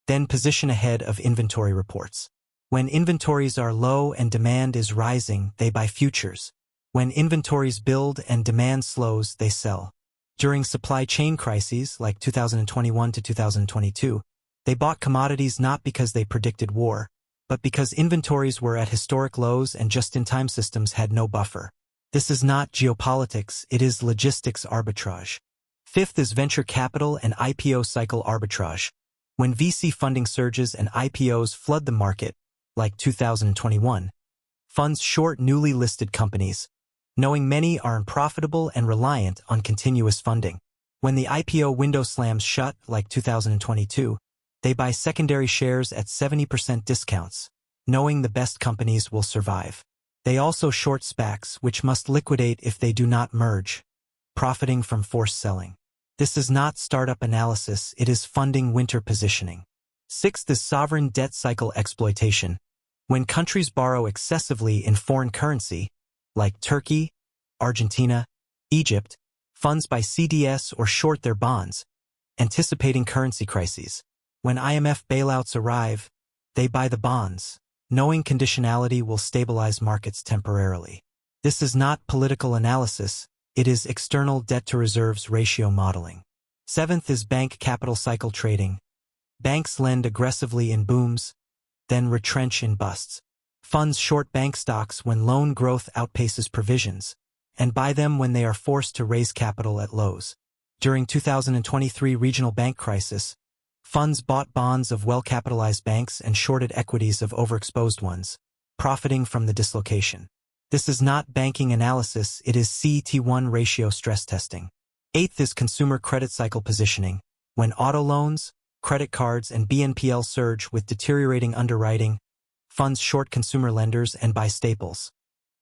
then position ahead of inventory reports. When inventories are low and demand is rising, they buy futures. When inventories build and demand slows, they sell. During supply chain crises like 2021 to 2022, they bought commodities not because they predicted war, but because inventories were at historic lows and just-in-time systems had no buffer. This is not geopolitics, it is logistics arbitrage. Fifth is venture capital and IPO cycle arbitrage. When VC funding surges and IPOs flood the market, like 2021, funds short newly listed companies, knowing many are unprofitable and reliant on continuous funding. When the IPO window slams shut, like 2022, they buy secondary shares at 70% discounts, knowing the best companies will survive. They also short SPACs, which must liquidate if they do not merge, profiting from forced selling. This is not startup analysis, it is funding winter positioning. Sixth is sovereign debt cycle exploitation. When countries borrow excessively in foreign currency, like Turkey, Argentina, Egypt, funds buy CDS or short their bonds, anticipating currency crises. When IMF bailouts arrive, they buy the bonds, knowing conditionality will stabilize markets temporarily. This is not political analysis, it is external debt-to-reserves ratio modeling. Seventh is bank capital cycle trading. Banks lend aggressively in booms, then retrench in busts. Funds short bank stocks when loan growth outpaces provisions, and buy them when they are forced to raise capital at lows. During 2023 regional bank crisis, funds bought bonds of well-capitalized banks and shorted equities of overexposed ones, profiting from the dislocation. This is not banking analysis, it is CET1 ratio stress testing. Eighth is consumer credit cycle positioning. When auto loans, credit cards, and BNPL surge with deteriorating underwriting, funds short consumer lenders and buy staples,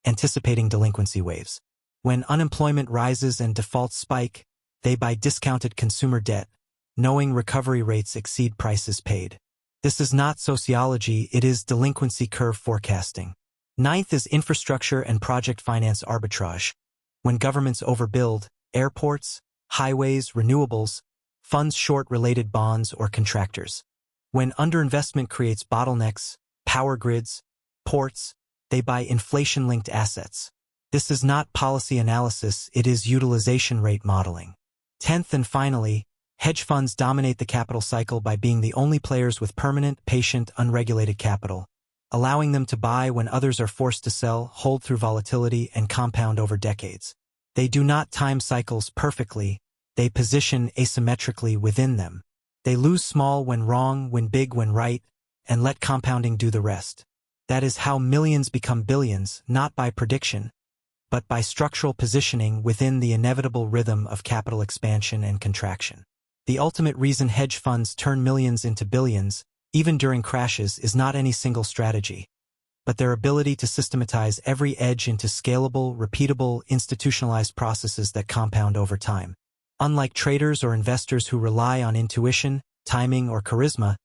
anticipating delinquency waves. When unemployment rises and defaults spike, they buy discounted consumer debt, knowing recovery rates exceed prices paid. This is not sociology, it is delinquency curve forecasting. Ninth is infrastructure and project finance arbitrage. When governments overbuild, airports, highways, renewables, funds short related bonds or contractors. When underinvestment creates bottlenecks, power grids, ports, They buy inflation-linked assets. This is not policy analysis, it is utilization rate modeling. 10th and finally, hedge funds dominate the capital cycle by being the only players with permanent, patient, unregulated capital, allowing them to buy when others are forced to sell, hold through volatility, and compound over decades. They do not time cycles perfectly, they position asymmetrically within them. They lose small when wrong, win big when right, and let compounding do the rest. That is how millions become billions, not by prediction, but by structural positioning within the inevitable rhythm of capital expansion and contraction. The ultimate reason hedge funds turn millions into billions, even during crashes, is not any single strategy, but their ability to systematize every edge into scalable, repeatable, institutionalized processes that compound over time. Unlike traders or investors who rely on intuition, timing, or charisma,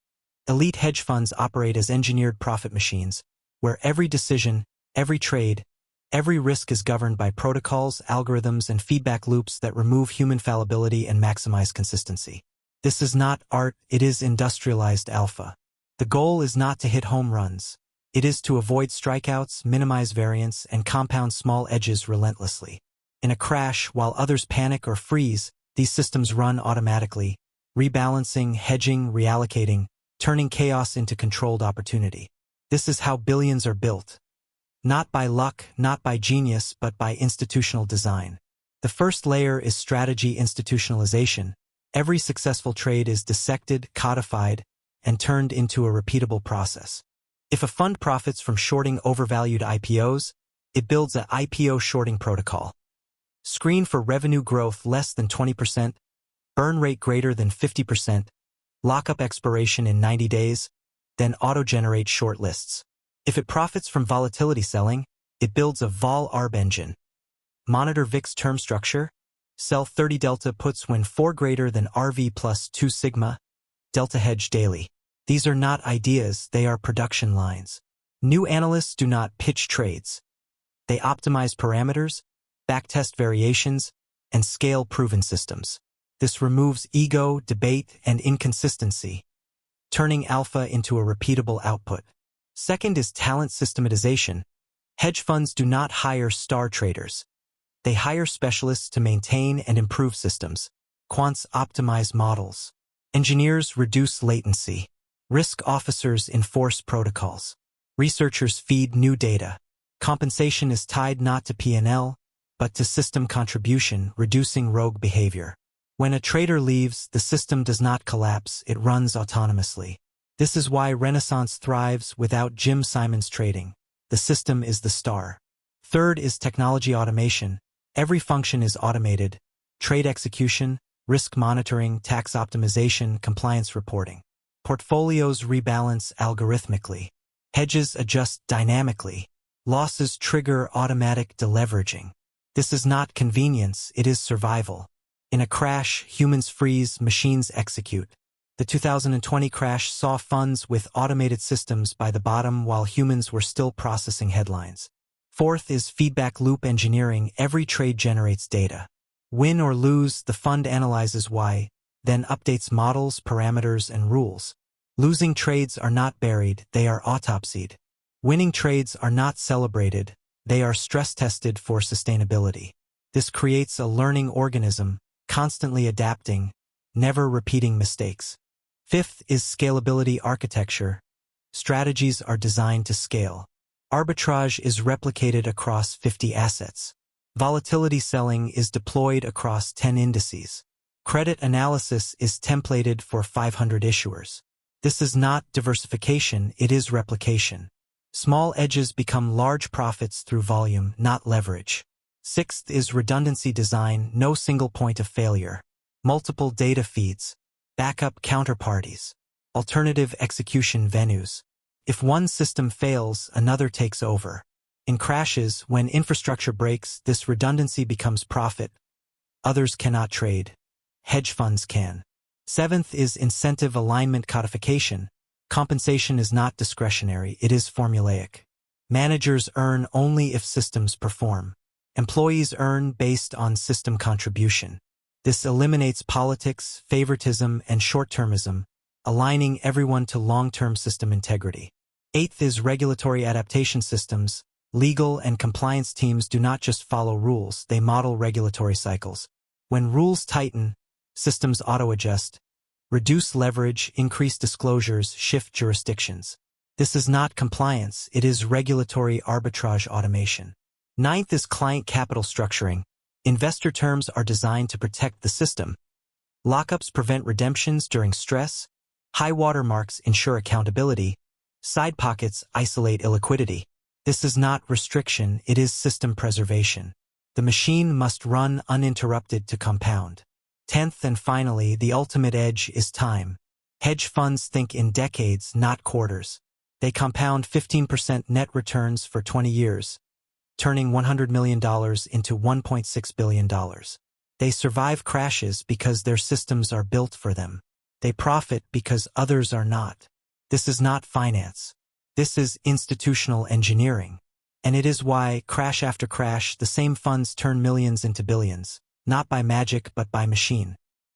elite hedge funds operate as engineered profit machines, where every decision, every trade, every risk is governed by protocols, algorithms, and feedback loops that remove human fallibility and maximize consistency. This is not art, it is industrialized alpha. The goal is not to hit home runs. It is to avoid strikeouts, minimize variance, and compound small edges relentlessly. In a crash, while others panic or freeze, these systems run automatically, rebalancing, hedging, reallocating, turning chaos into controlled opportunity. This is how billions are built. Not by luck, not by genius, but by institutional design. The first layer is strategy institutionalization. Every successful trade is dissected, codified, and turned into a repeatable process. If a fund profits from shorting overvalued IPOs, it builds an IPO shorting protocol. Screen for revenue growth less than 20%, burn rate greater than 50%, lockup expiration in 90 days, then auto-generate short lists. If it profits from volatility selling, it builds a vol-arb engine. Monitor VIX term structure, sell 30 delta puts when 4 greater than RV plus 2 sigma, delta hedge daily. These are not ideas, they are production lines. New analysts do not pitch trades. They optimize parameters, backtest variations, and scale proven systems. This removes ego, debate, and inconsistency, turning alpha into a repeatable output. Second is talent systematization. Hedge funds do not hire star traders. They hire specialists to maintain and improve systems. Quants optimize models. Engineers reduce latency. Risk officers enforce protocols. Researchers feed new data. Compensation is tied not to P&L, but to system contribution, reducing rogue behavior. When a trader leaves, the system does not collapse, it runs autonomously. This is why Renaissance thrives without Jim Simons trading. The system is the star. Third is technology automation. Every function is automated. Trade execution, risk monitoring, tax optimization, compliance reporting. Portfolios rebalance algorithmically. Hedges adjust dynamically. Losses trigger automatic deleveraging. This is not convenience, it is survival. In a crash, humans freeze, machines execute. The 2020 crash saw funds with automated systems by the bottom while humans were still processing headlines. Fourth is feedback loop engineering. Every trade generates data. Win or lose, the fund analyzes why, then updates models, parameters, and rules. Losing trades are not buried, they are autopsied. Winning trades are not celebrated, they are stress-tested for sustainability. This creates a learning organism, constantly adapting, never repeating mistakes. Fifth is scalability architecture. Strategies are designed to scale. Arbitrage is replicated across 50 assets. Volatility selling is deployed across 10 indices. Credit analysis is templated for 500 issuers. This is not diversification, it is replication. Small edges become large profits through volume, not leverage. Sixth is redundancy design, no single point of failure. Multiple data feeds, backup counterparties, alternative execution venues. If one system fails, another takes over. In crashes, when infrastructure breaks, this redundancy becomes profit. Others cannot trade. Hedge funds can. Seventh is incentive alignment codification. Compensation is not discretionary, it is formulaic. Managers earn only if systems perform. Employees earn based on system contribution. This eliminates politics, favoritism, and short-termism, aligning everyone to long-term system integrity. Eighth is regulatory adaptation systems. Legal and compliance teams do not just follow rules, they model regulatory cycles. When rules tighten, systems auto-adjust, reduce leverage, increase disclosures, shift jurisdictions. This is not compliance, it is regulatory arbitrage automation. Ninth is client capital structuring. Investor terms are designed to protect the system. Lockups prevent redemptions during stress. High watermarks ensure accountability. Side pockets isolate illiquidity. This is not restriction, it is system preservation. The machine must run uninterrupted to compound. 10th and finally, the ultimate edge is time. Hedge funds think in decades, not quarters. They compound 15% net returns for 20 years, turning $100 million into $1.6 billion. They survive crashes because their systems are built for them. They profit because others are not. This is not finance. This is institutional engineering. And it is why, crash after crash, the same funds turn millions into billions, not by magic but by machine.